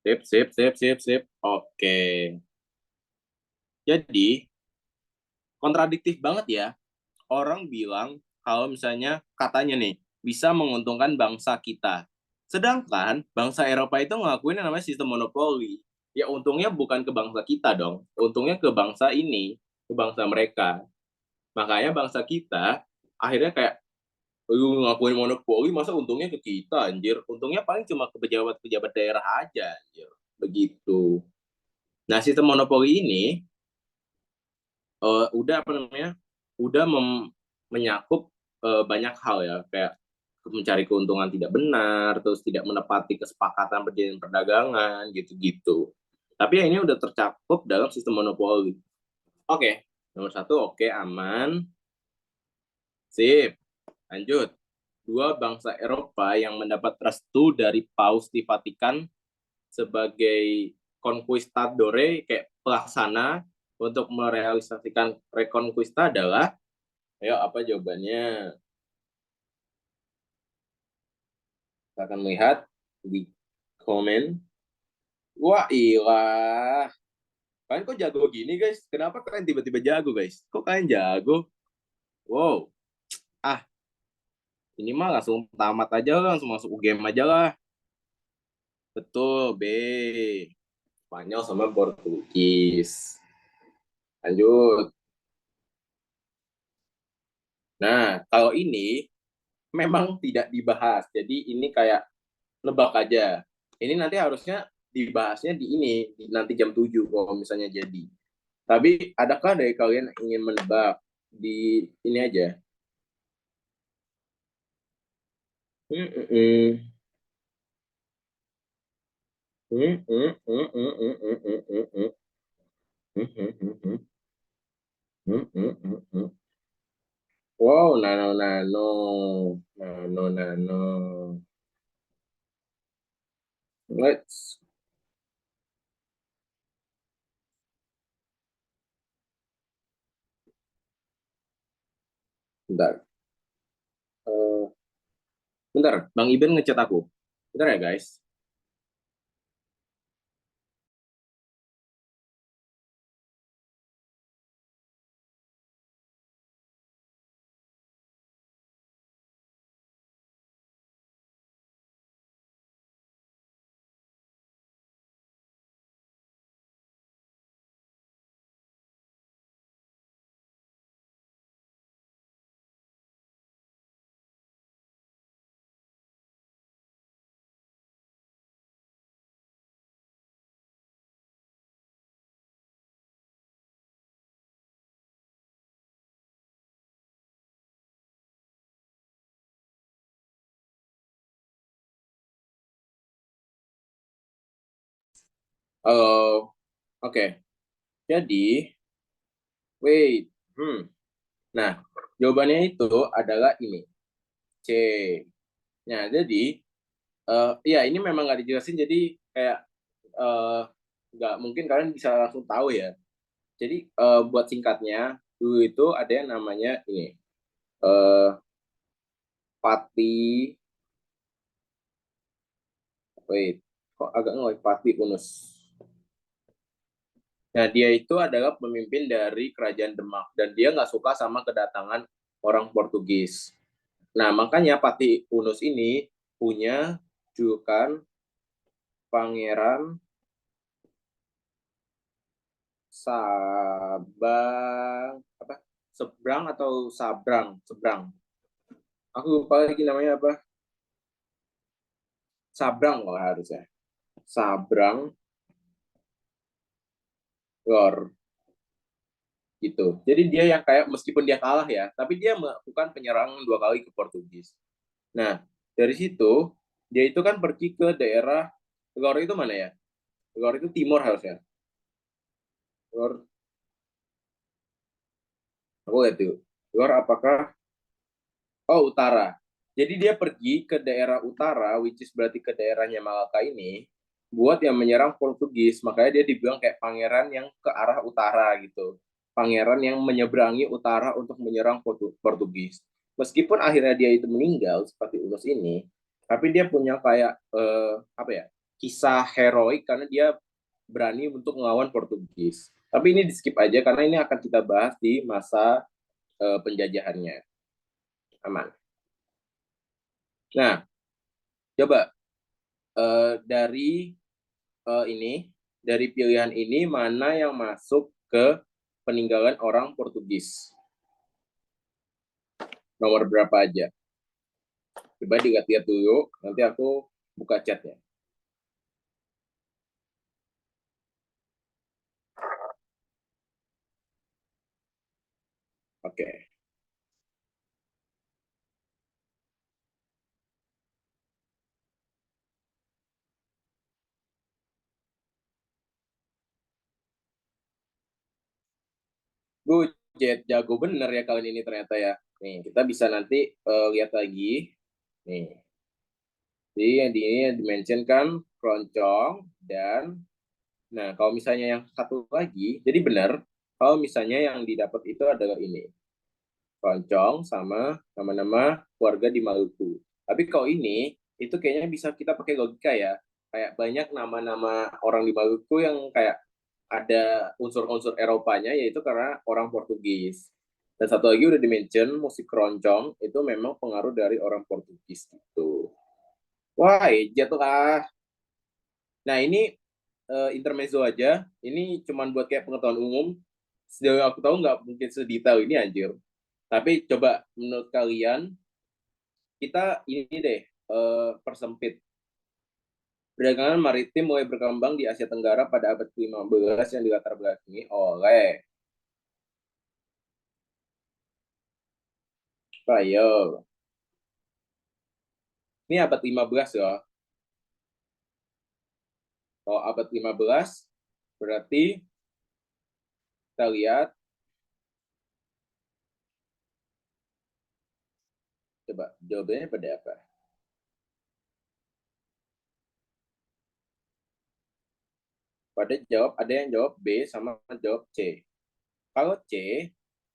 Sip, sip, sip, sip, sip. Oke. Jadi, kontradiktif banget ya. Orang bilang kalau misalnya katanya nih bisa menguntungkan bangsa kita. Sedangkan bangsa Eropa itu ngakuin yang namanya sistem monopoli. Ya untungnya bukan ke bangsa kita dong. Untungnya ke bangsa ini, ke bangsa mereka. Makanya bangsa kita akhirnya kayak lu ngakuin monopoli masa untungnya ke kita anjir. Untungnya paling cuma ke pejabat-pejabat daerah aja anjir. Begitu. Nah, sistem monopoli ini udah apa namanya udah menyakup banyak hal ya kayak mencari keuntungan tidak benar terus tidak menepati kesepakatan perjanjian perdagangan gitu-gitu tapi ya ini udah tercakup dalam sistem monopoli. Oke, nomor satu oke aman, sip, lanjut. Dua bangsa Eropa yang mendapat restu dari Paus di Vatikan sebagai conquistadore kayak pelaksana untuk merealisasikan reconquista adalah, ayo apa jawabannya? Kita akan melihat di komen. Wah, ilah. Kalian kok jago gini, guys? Kenapa kalian tiba-tiba jago, guys? Kok kalian jago? Wow. Ah, ini mah langsung tamat aja lah, langsung masuk UGM aja lah. Betul, B. Spanyol sama Portugis. Lanjut. Nah, kalau ini memang tidak dibahas. Jadi ini kayak nebak aja. Ini nanti harusnya dibahasnya di ini, nanti jam 7 kalau misalnya jadi. Tapi adakah dari kalian yang ingin menebak di ini aja? Hmm, hmm, hmm. Hmm, hmm, hmm, hmm, hmm, hmm, hmm, hmm, hmm. Hmm, hmm, hmm, hmm. Hmm, hmm, hmm, hmm. Wow, nano, nano. Nano, nano. Let's. Bentar. Eh, bentar, Bang Iben ngechat aku. Bentar ya, guys. Oh, oke. Jadi, wait. Nah, jawabannya itu adalah ini. C. Nah, jadi, ya ini memang nggak dijelasin, jadi kayak eh, nggak mungkin kalian bisa langsung tahu ya. Jadi, buat singkatnya, dulu itu ada yang namanya ini, eh, Pati, wait, kok agak ngeluh, Pati Unus. Nah, dia itu adalah pemimpin dari kerajaan Demak, dan dia nggak suka sama kedatangan orang Portugis. Nah, makanya Pati Unus ini punya julukan Pangeran Sabang, apa? Seberang atau Sabrang? Seberang. Aku lupa lagi namanya apa. Sabrang kalau harusnya. Sabrang Gor gitu. Jadi dia yang kayak meskipun dia kalah ya, tapi dia melakukan penyerangan 2 kali ke Portugis. Nah, dari situ dia itu kan pergi ke daerah Gor itu mana ya? Gor itu timur harusnya. Gor, aku lihat tuh. Gor apakah Oh, utara. Jadi dia pergi ke daerah utara, which is berarti ke daerahnya Malaka ini, buat yang menyerang Portugis. Makanya dia dibilang kayak pangeran yang ke arah utara gitu. Pangeran yang menyeberangi utara untuk menyerang Portugis. Meskipun akhirnya dia itu meninggal seperti Ulus ini, tapi dia punya kayak apa ya? Kisah heroik karena dia berani untuk melawan Portugis. Tapi ini di skip aja karena ini akan kita bahas di masa penjajahannya. Aman. Nah, coba dari ini, dari pilihan ini mana yang masuk ke peninggalan orang Portugis? Nomor berapa aja? Coba dilihat-lihat dulu, nanti aku buka chatnya. Oke. Bujet, jago bener ya kalian ini ternyata ya. Nih, kita bisa nanti lihat lagi. Nih, jadi yang di ini yang dimentionkan keroncong dan nah kalau misalnya yang satu lagi, jadi benar kalau misalnya yang didapat itu adalah ini. Keroncong sama nama-nama keluarga di Maluku. Tapi kalau ini itu kayaknya bisa kita pakai logika ya. Kayak banyak nama-nama orang di Maluku yang kayak ada unsur-unsur Eropanya, yaitu karena orang Portugis. Dan satu lagi udah dimention, musik keroncong itu memang pengaruh dari orang Portugis gitu. Wah, jatuh lah. Nah, ini intermezzo aja. Ini cuman buat kayak pengetahuan umum. Sejauh yang aku tahu nggak mungkin sedetail ini anjir. Tapi coba menurut kalian, kita ini deh, persempit. Perdagangan maritim mulai berkembang di Asia Tenggara pada abad ke-15 yang dilatar belakangi oleh Ayo. Ini abad 15 ya. Kalau abad 15 berarti kita lihat, coba jawabannya pada apa? Pada jawab, ada yang jawab B sama jawab C. Kalau C,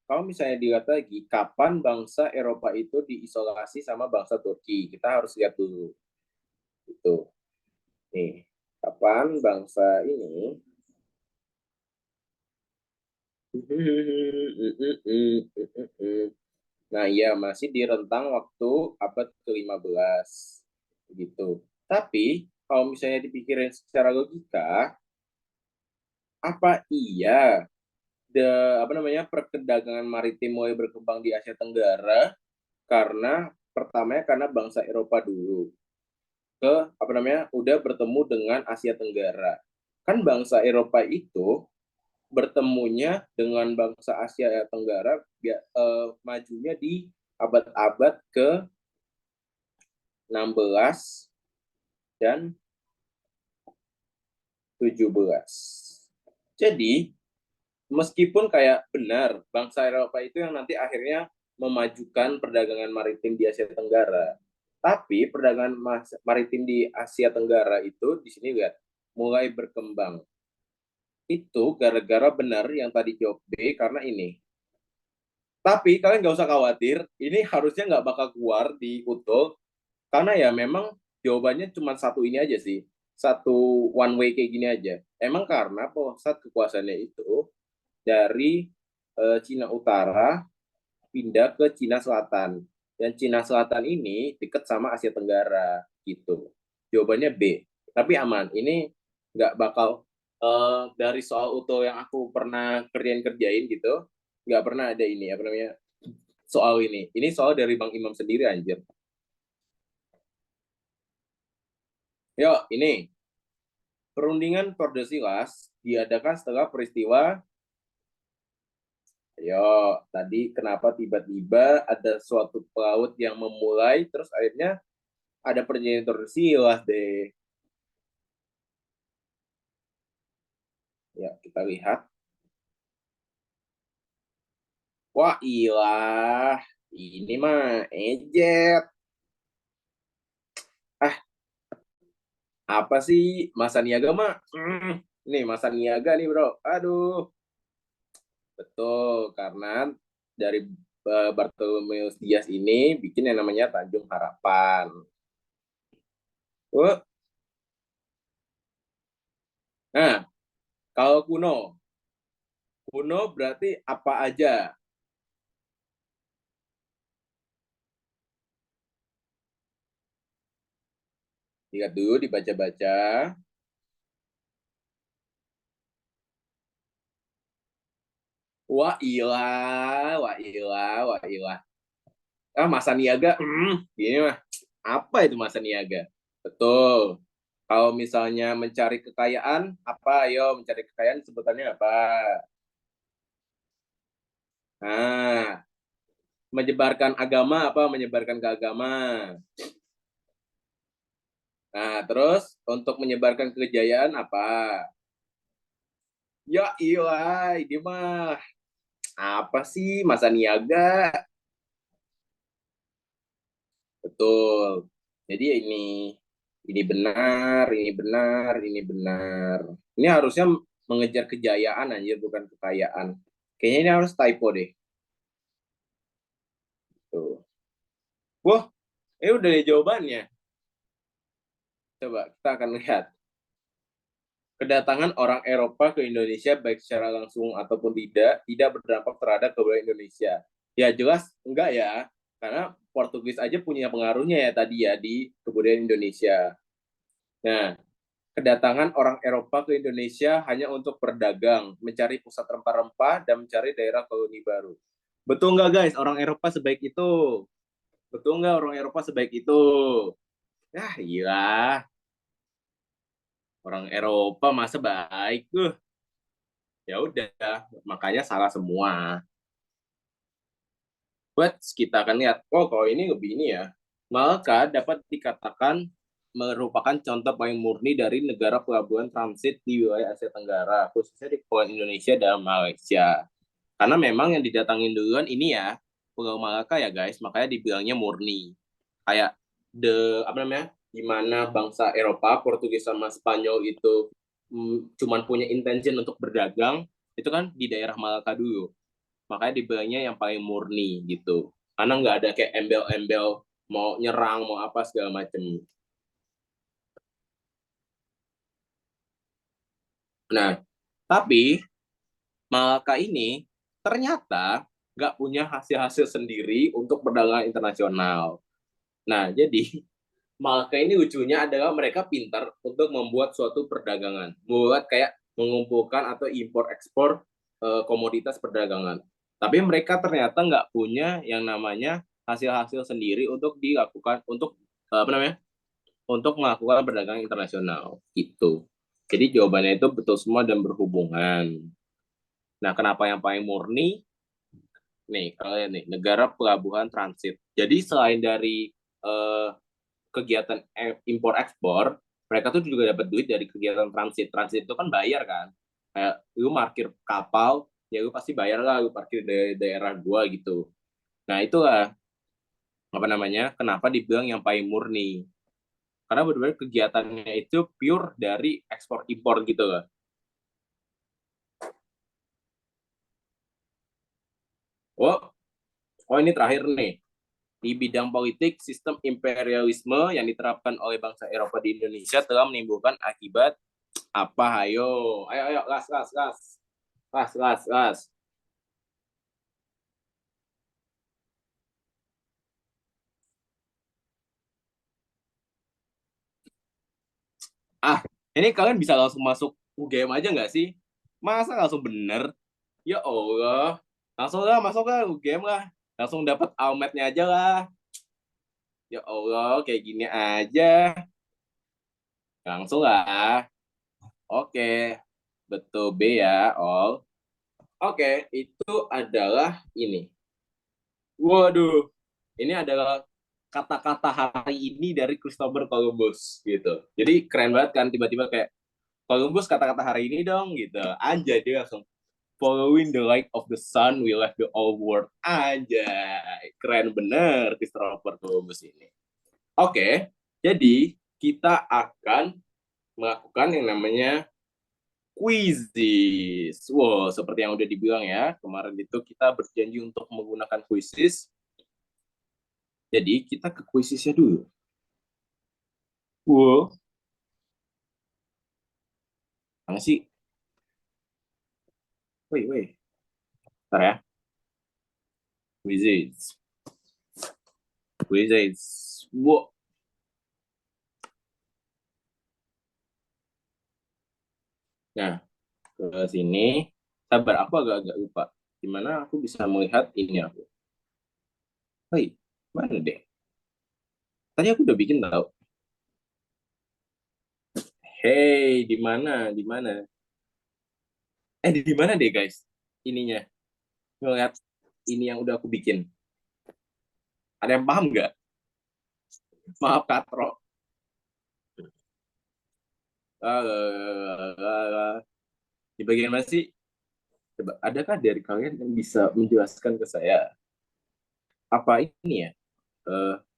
kalau misalnya dilihat lagi, kapan bangsa Eropa itu diisolasi sama bangsa Turki? Kita harus lihat dulu. Itu. Nih, kapan bangsa ini Nah, ya masih di rentang waktu abad ke-15 gitu. Tapi kalau misalnya dipikirin secara logika, apa iya apa namanya perdagangan maritim mulai berkembang di Asia Tenggara karena pertamanya karena bangsa Eropa dulu ke apa namanya udah bertemu dengan Asia Tenggara. Kan bangsa Eropa itu bertemunya dengan bangsa Asia Tenggara majunya di abad-abad ke-16 dan 17. Jadi, meskipun kayak benar bangsa Eropa itu yang nanti akhirnya memajukan perdagangan maritim di Asia Tenggara, tapi perdagangan maritim di Asia Tenggara itu di sini lihat mulai berkembang. Itu gara-gara benar yang tadi jawab B karena ini. Tapi kalian nggak usah khawatir, ini harusnya nggak bakal keluar di UTO, karena ya memang jawabannya cuma satu ini aja sih. Satu one way kayak gini aja. Emang karena pusat kekuasaannya itu dari Cina Utara pindah ke Cina Selatan. Dan Cina Selatan ini deket sama Asia Tenggara gitu. Jawabannya B. Tapi aman, ini nggak bakal dari soal UTO yang aku pernah kerjain gitu, nggak pernah ada ini apa namanya soal ini. Ini soal dari Bang Imam sendiri anjir. Yuk, ini perundingan Tordesillas diadakan setelah peristiwa. Yo, tadi kenapa tiba-tiba ada suatu pelaut yang memulai, terus akhirnya ada perjanjian Tordesillas deh. Ya, kita lihat. Wah, ilah. Ini mah ejet. Ah, apa sih Masa Niaga mah? Nih, Masa Niaga nih, bro. Aduh. Betul, karena dari Bartolomeus Dias ini bikin yang namanya Tanjung Harapan. Oh, nah, kalau kuno berarti apa aja? Lihat dulu, dibaca-baca. Wah ilah, wah ilah, wah ilah. Ah, Masa Niaga, gini mah. Apa itu Masa Niaga? Betul. Kalau misalnya mencari kekayaan, apa? Ayo, mencari kekayaan sebutannya apa? Nah, menyebarkan agama apa? Menyebarkan ke agama. Nah, terus untuk menyebarkan kejayaan apa? Ya iya, ini mah apa sih Masa Niaga? Betul. Jadi ya ini benar, ini benar, ini benar. Ini harusnya mengejar kejayaan anjir, bukan kekayaan. Kayaknya ini harus typo deh. Tuh. Wah, ini udah ada jawabannya. Coba kita akan lihat kedatangan orang Eropa ke Indonesia baik secara langsung ataupun tidak berdampak terhadap kebudayaan Indonesia. Ya jelas enggak ya, karena Portugis aja punya pengaruhnya ya tadi ya di kebudayaan Indonesia. Nah, kedatangan orang Eropa ke Indonesia hanya untuk berdagang, mencari pusat rempah-rempah, dan mencari daerah koloni baru. Betul nggak guys, orang Eropa sebaik itu? Betul nggak orang Eropa sebaik itu? Ah iya, orang Eropa masa baik? Ya udah, makanya salah semua. But kita akan lihat, oh kalau ini lebih ini ya, maka dapat dikatakan merupakan contoh paling murni dari negara pelabuhan transit di wilayah Asia Tenggara, khususnya di Kepulauan Indonesia dan Malaysia. Karena memang yang didatangin duluan ini ya, Pulau Malaka ya guys, makanya dibilangnya murni. Kayak apa namanya, di mana bangsa Eropa, Portugis sama Spanyol itu cuman punya intention untuk berdagang, itu kan di daerah Malaka dulu. Makanya dibilangnya yang paling murni gitu. Karena nggak ada kayak embel-embel mau nyerang, mau apa segala macem. Nah, tapi Malaka ini ternyata nggak punya hasil-hasil sendiri untuk perdagangan internasional. Nah, jadi Malaka ini lucunya adalah mereka pintar untuk membuat suatu perdagangan, buat kayak mengumpulkan atau impor ekspor komoditas perdagangan. Tapi mereka ternyata nggak punya yang namanya hasil-hasil sendiri untuk dilakukan untuk apa namanya untuk melakukan perdagangan internasional itu. Jadi jawabannya itu betul semua dan berhubungan. Nah, kenapa yang paling murni? Nih, kalian nih, negara pelabuhan transit. Jadi selain dari eh, kegiatan impor ekspor, mereka tuh juga dapat duit dari kegiatan transit. Transit itu kan bayar kan. Kayak lu parkir kapal, ya lu pasti bayar lah lu parkir dari daerah gua gitu. Nah, itulah apa namanya? Kenapa dibilang yang paling murni. Karena benar-benar kegiatannya itu pure dari ekspor impor gitu loh. Oh, oh ini terakhir nih. Di bidang politik, sistem imperialisme yang diterapkan oleh bangsa Eropa di Indonesia telah menimbulkan akibat apa? Ayo, ayo, ayo, gas, gas, gas, gas, gas, gas. Ah, ini kalian bisa langsung masuk UGM aja nggak sih? Masa langsung bener? Ya Allah, langsung lah masuk lah UGM lah. Langsung dapat almetnya aja lah. Ya Allah, kayak gini aja. Langsung lah. Oke, betul B ya, all. Oke, itu adalah ini. Waduh, ini adalah kata-kata hari ini dari Christopher Columbus gitu. Jadi keren banget kan tiba-tiba kayak Columbus kata-kata hari ini dong gitu. Anjay dia langsung following the light of the sun we left the old world. Anjay, keren bener Christopher Columbus ini. Oke, jadi kita akan melakukan yang namanya quizzes. Wow, seperti yang udah dibilang ya, kemarin itu kita berjanji untuk menggunakan quizzes. Jadi kita ke quizesnya dulu. Wow, mana sih? Wait, wait. Bentar ya. Quizzes. Quizzes. Wow. Nah, ke sini. Sabar, aku agak-agak lupa. Gimana aku bisa melihat ini aku? Wait, mana deh? Tadi aku udah bikin tau. Hey, di mana? Di mana? Di mana deh guys? Ininya. Ngeliat ini yang udah aku bikin. Ada yang paham nggak? Maaf Katro. Di bagian mana sih? Coba, adakah dari kalian yang bisa menjelaskan ke saya apa ini ya?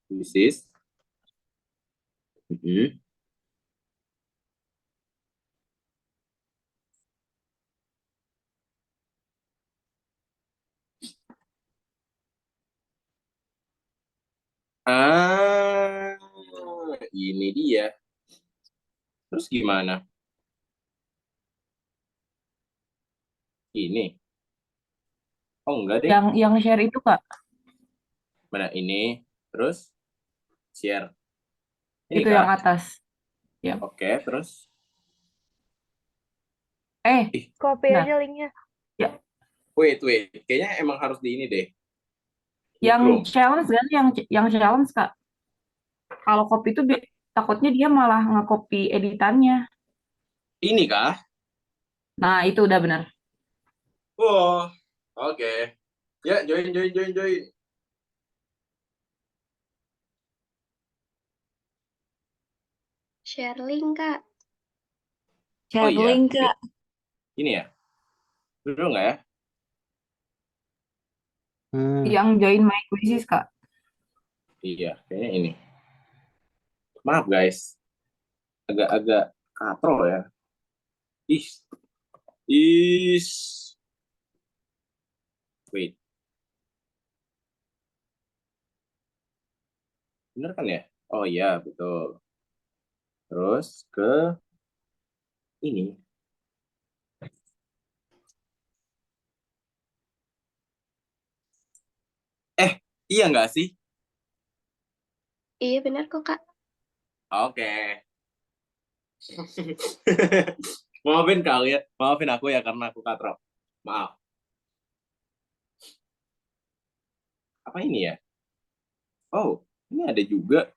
Quizzes. Mhm. Ah, ini dia. Terus gimana? Ini. Oh enggak deh. Yang share itu Kak, Mana ini? Terus share. Ini itu yang kah? atas. Ya. Oke, terus. Ih, Copy Benar. aja linknya. Ya. wait. Kayaknya emang harus di ini deh. Di Yang Chrome. challenge kan, yang challenge Kak. Kalau copy itu takutnya dia malah nge-copy editannya. Ini kah? Nah, itu udah benar. Oh, oke. Ya, join. Share link, Kak. Oh Share iya, link, Kak. ini ya. Dulu nggak ya? Yang join my quizzes Kak. Iya, kayaknya ini. Maaf guys, agak-agak katro ya. Is, is. Wait, bener kan ya? Oh iya, betul. Terus ke ini. Eh, iya nggak sih? Iya, benar kok, Kak. Oke. Maafin kalian, maafin aku ya karena aku katro. Maaf. Apa ini ya? Oh, ini ada juga.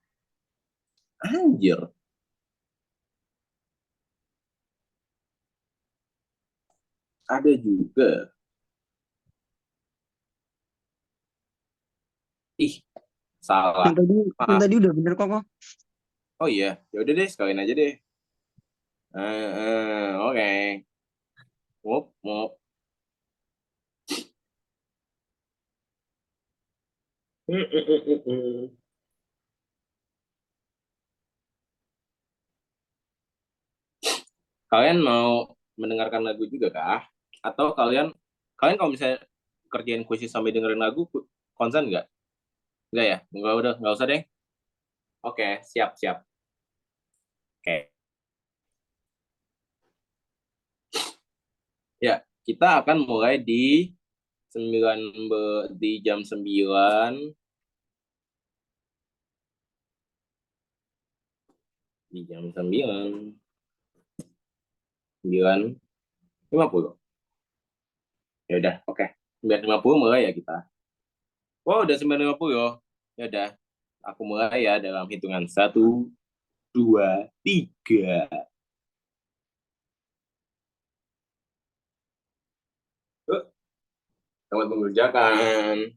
Anjir, ada juga. Ih, salah. Yang tadi, yang Maaf. tadi udah bener kok. Oh iya, ya udah deh, sekalian aja deh. Oke. Mup. Kalian mau mendengarkan lagu juga kah? Atau kalian kalian kalau misalnya kerjain kuis sambil dengerin lagu, konsen nggak? Nggak ya? Nggak usah deh. Oke, siap. Oke. Ya, kita akan mulai di 9 di jam 9 di jam 9:50. Ya udah, oke. 9:50 mulai ya kita. Oh, udah 9:50. Ya udah, aku mulai ya dalam hitungan 1, 2, 3. Selamat mengerjakan.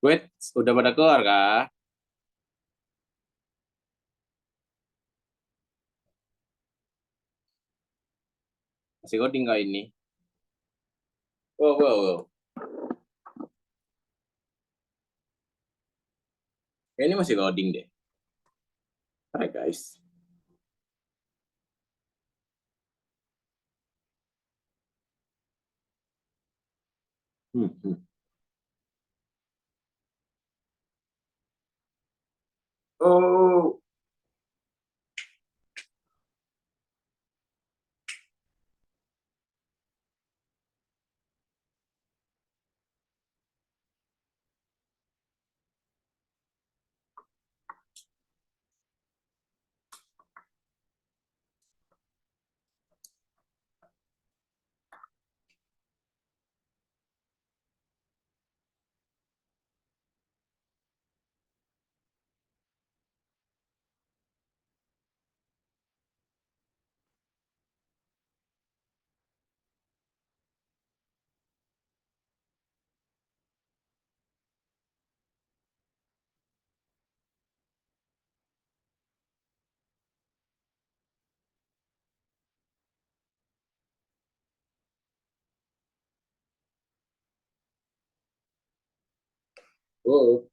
Wait, udah pada keluar kah? Masih coding kah ini? Wow, wow, wow. Ini masih loading deh. Hai guys. Hmm, hmm. Oh, oh.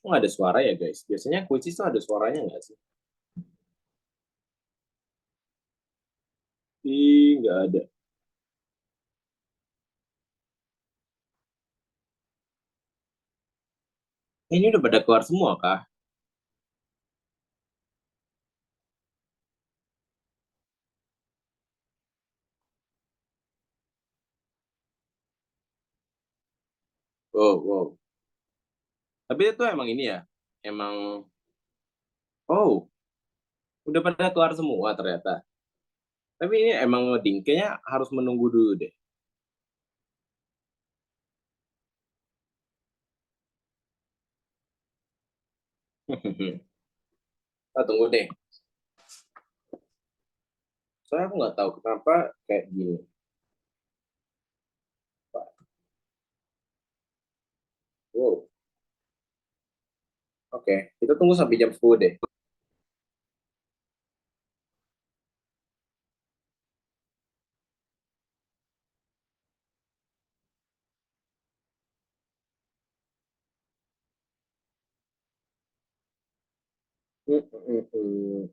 Kok nggak ada suara ya guys? Biasanya kuis itu ada suaranya nggak sih? Ih, nggak ada. Ini udah pada keluar semua kah? Wow, wow. Tapi itu emang ini ya? Emang, oh, udah pada keluar semua ternyata. Tapi ini emang ngoding. Kayaknya harus menunggu dulu deh. Ah, tunggu deh. Soalnya aku nggak tahu kenapa kayak gini. Wow, oke. Kita tunggu sampai jam 10 deh. Hmm, hmm, hmm.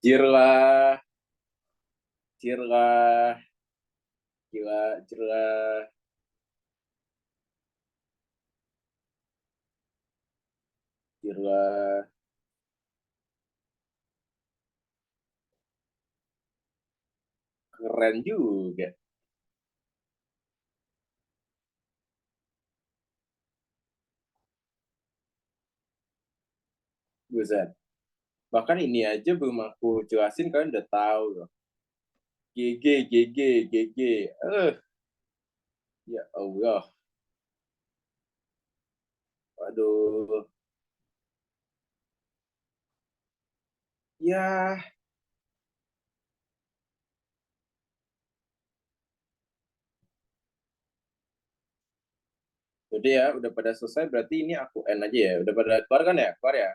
Jirlah, jirlah, gila, jirlah, jirlah. Keren juga. Buset. Bahkan ini aja belum aku jelasin, kalian udah tahu loh. GG, GG, GG. Ya Allah. Aduh. Ya, udah ya, udah pada selesai. Berarti ini aku end aja ya. Udah pada keluar kan ya? Keluar ya?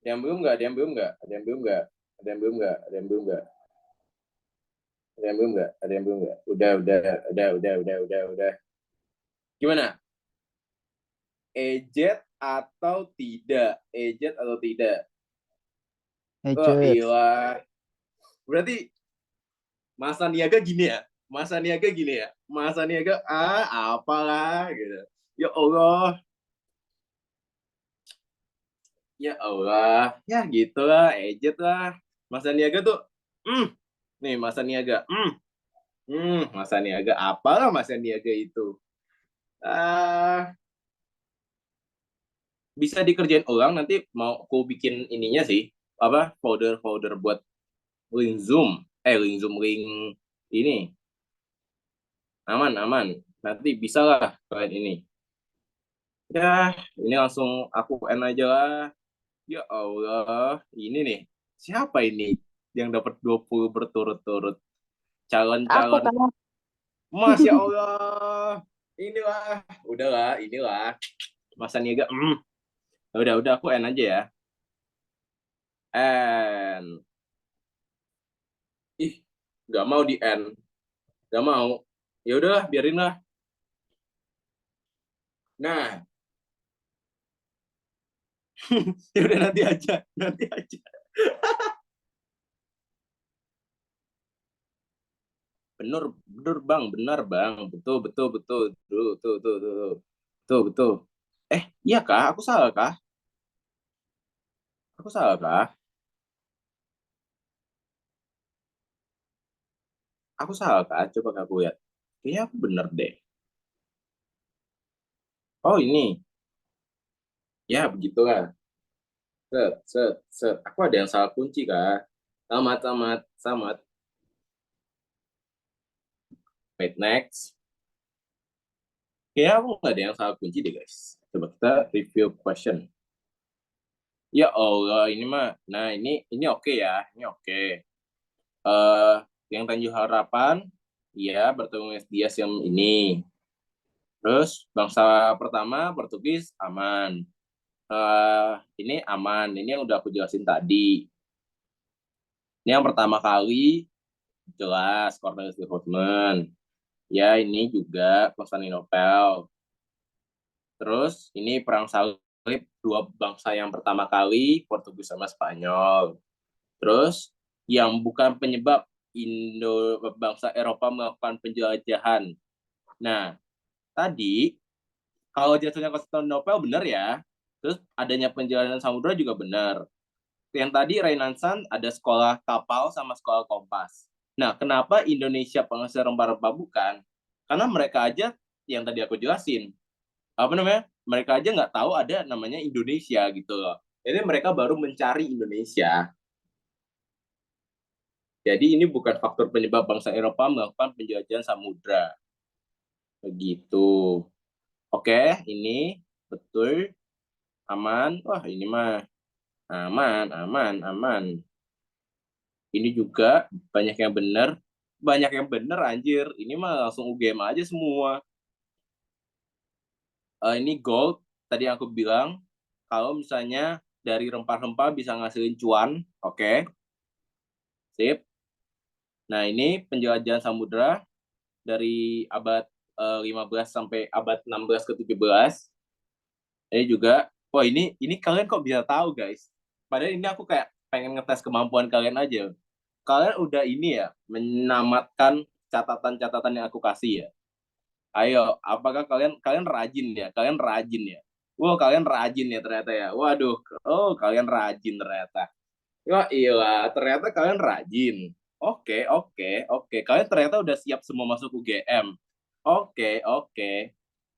Ada yang belum nggak? Ada yang belum nggak? Ada yang belum nggak? Ada yang belum nggak? Ada yang belum nggak? Ada yang belum nggak? Ada yang belum nggak? Udah. Gimana? Eject atau tidak? Eject atau tidak? Oh Ejek. iya. Berarti Masa Niaga gini ya? Masa Niaga gini ya? Masa Niaga, apalah gitu. Ya Allah. Ya Allah. Ya gitulah, eject lah. Masa Niaga tuh, nih Masa Niaga, Masa Niaga, apalah Masa Niaga itu. Ah, bisa dikerjain ulang nanti mau aku bikin ininya sih, apa folder buat link Zoom, link ini aman nanti bisa lah kalian ini. Ya, ini langsung aku end aja lah. Ya Allah, ini nih. Siapa ini yang dapat 20 berturut-turut? Aku Calon-calon. kan. Masya Allah. Inilah, udahlah, inilah. Masa Niaga, udah aku end aja ya. End. Ih, nggak mau di end. Nggak mau. Ya udahlah, biarin lah. Nah, ya udah nanti aja. Benar bang, betul, betul. Iya kah? Aku salah kah? Aku salah kah? Aku salah kah? Coba aku lihat. Kayaknya aku bener deh. Oh ini, ya begitulah. Set. Aku ada yang salah kunci kah? Tamat. Wait, next. Kayaknya aku nggak ada yang salah kunci deh guys. Coba kita review question. Ya Allah, ini mah. Nah ini oke ya, ini oke. Yang Tanjung Harapan, ya bertemu Dias yang ini. Terus bangsa pertama Portugis aman. Ini aman, ini yang udah aku jelasin tadi. Ini yang pertama kali jelas Cornelis de Houtman. Ya ini juga Konstantinopel. Terus ini perang salib dua bangsa yang pertama kali Portugis sama Spanyol. Terus yang bukan penyebab Indo bangsa Eropa melakukan penjelajahan. Nah, tadi kalau jatuhnya Konstantinopel benar ya. Terus adanya penjalanan samudra juga benar. Yang tadi Renaissance ada sekolah kapal sama sekolah kompas. Nah, kenapa Indonesia penghasil rempah-rempah bukan? Karena mereka aja yang tadi aku jelasin, apa namanya? Mereka aja nggak tahu ada namanya Indonesia gitu loh. Jadi mereka baru mencari Indonesia. Jadi ini bukan faktor penyebab bangsa Eropa melakukan penjelajahan samudra. Begitu. Oke, ini betul aman. Wah, ini mah aman. Ini juga banyak yang benar anjir. Ini mah langsung UGM aja semua. Ini gold tadi aku bilang kalau misalnya dari rempah-rempah bisa ngasilin cuan, oke. Sip. Nah, ini penjelajahan samudra dari abad 15 sampai abad 16 ke 17. Ini juga, wah ini kalian kok bisa tahu guys. Padahal ini aku kayak pengen ngetes kemampuan kalian aja. Kalian udah ini ya, menamatkan catatan-catatan yang aku kasih ya. Ayo, apakah kalian kalian rajin ya? Kalian rajin ya? Wah, kalian rajin ya ternyata ya. Waduh, kalian rajin ternyata. Wah, iya, ternyata kalian rajin. Oke. Kalian ternyata udah siap semua masuk UGM. Oke.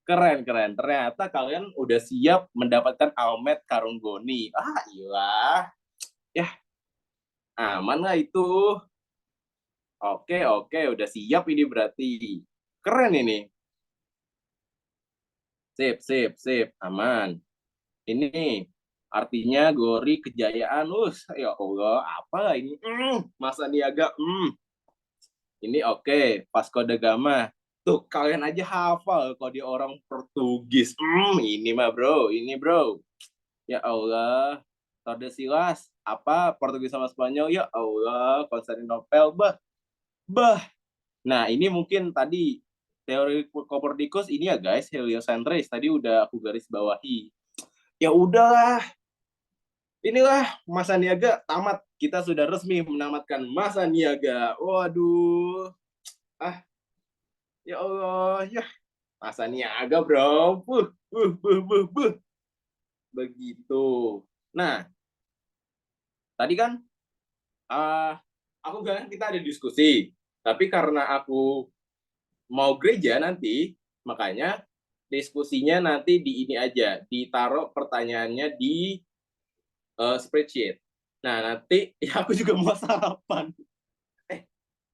Keren. Ternyata kalian udah siap mendapatkan Almed Karunggoni. Iya. Ya, aman lah itu. Oke, udah siap ini berarti. Keren ini. Sip, aman. Ini artinya Gori kejayaan. Ya Allah, apa ini? Masa Niaga. Ini oke. Vasco da Gama. Tuh, kalian aja hafal kalau dia orang Portugis. Ini mah bro, ini bro. Ya Allah. Tordesillas, apa Portugis sama Spanyol, ya Allah, Konstantinopel, bah. Nah, ini mungkin tadi teori Copernicus ini ya guys, heliocentris. Tadi udah aku garis bawahi. Ya udahlah, inilah masa niaga tamat. Kita sudah resmi menamatkan masa niaga. Waduh, ya Allah, ya masa niaga bro. Begitu. Nah, tadi kan aku bilang kita ada diskusi, tapi karena aku mau gereja nanti, makanya diskusinya nanti di ini aja, ditaruh pertanyaannya di spreadsheet. Nah, nanti ya aku juga mau sarapan.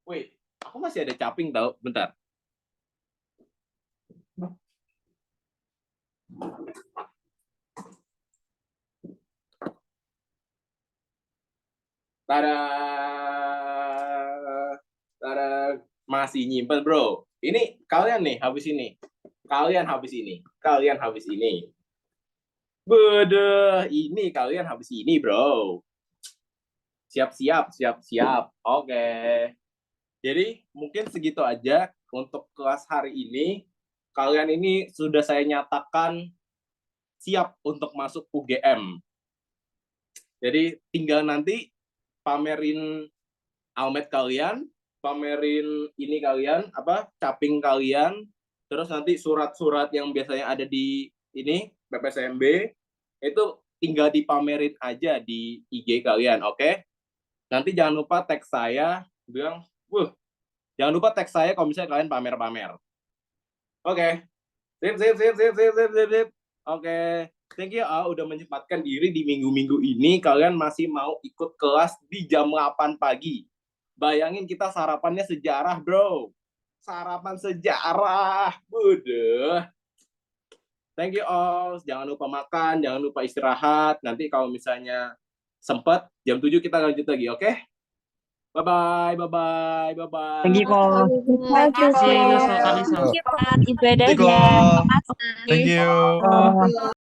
Wait, aku masih ada caping tau, bentar. Tada! Tada! Masih nyimpen, bro. Ini kalian nih habis ini. Kalian habis ini. Kalian habis ini. Bede, ini kalian habis ini, bro. Siap-siap, siap-siap. Oke. Jadi mungkin segitu aja untuk kelas hari ini. Kalian ini sudah saya nyatakan siap untuk masuk UGM. Jadi tinggal nanti pamerin almet kalian, pamerin ini kalian, caping kalian, terus nanti surat-surat yang biasanya ada di ini PPSMB itu tinggal dipamerin aja di IG kalian, oke? Nanti jangan lupa tag saya, bilang, jangan lupa tag saya kalau misalnya kalian pamer-pamer. Oke. Sip. Oke. Thank you udah menyempatkan diri di minggu-minggu ini. Kalian masih mau ikut kelas di jam 8 pagi. Bayangin kita sarapannya sejarah, bro. Sarapan sejarah. Udah. Thank you all. Jangan lupa makan, jangan lupa istirahat. Nanti kalau misalnya sempat, jam 7 kita lanjut lagi, oke? Bye-bye. Thank you, Ko. Thank you, See you, Ko. Kalisa. Thank you, Pak, Thank you, ibadahnya. Ko. Makasih. Thank you. Oh.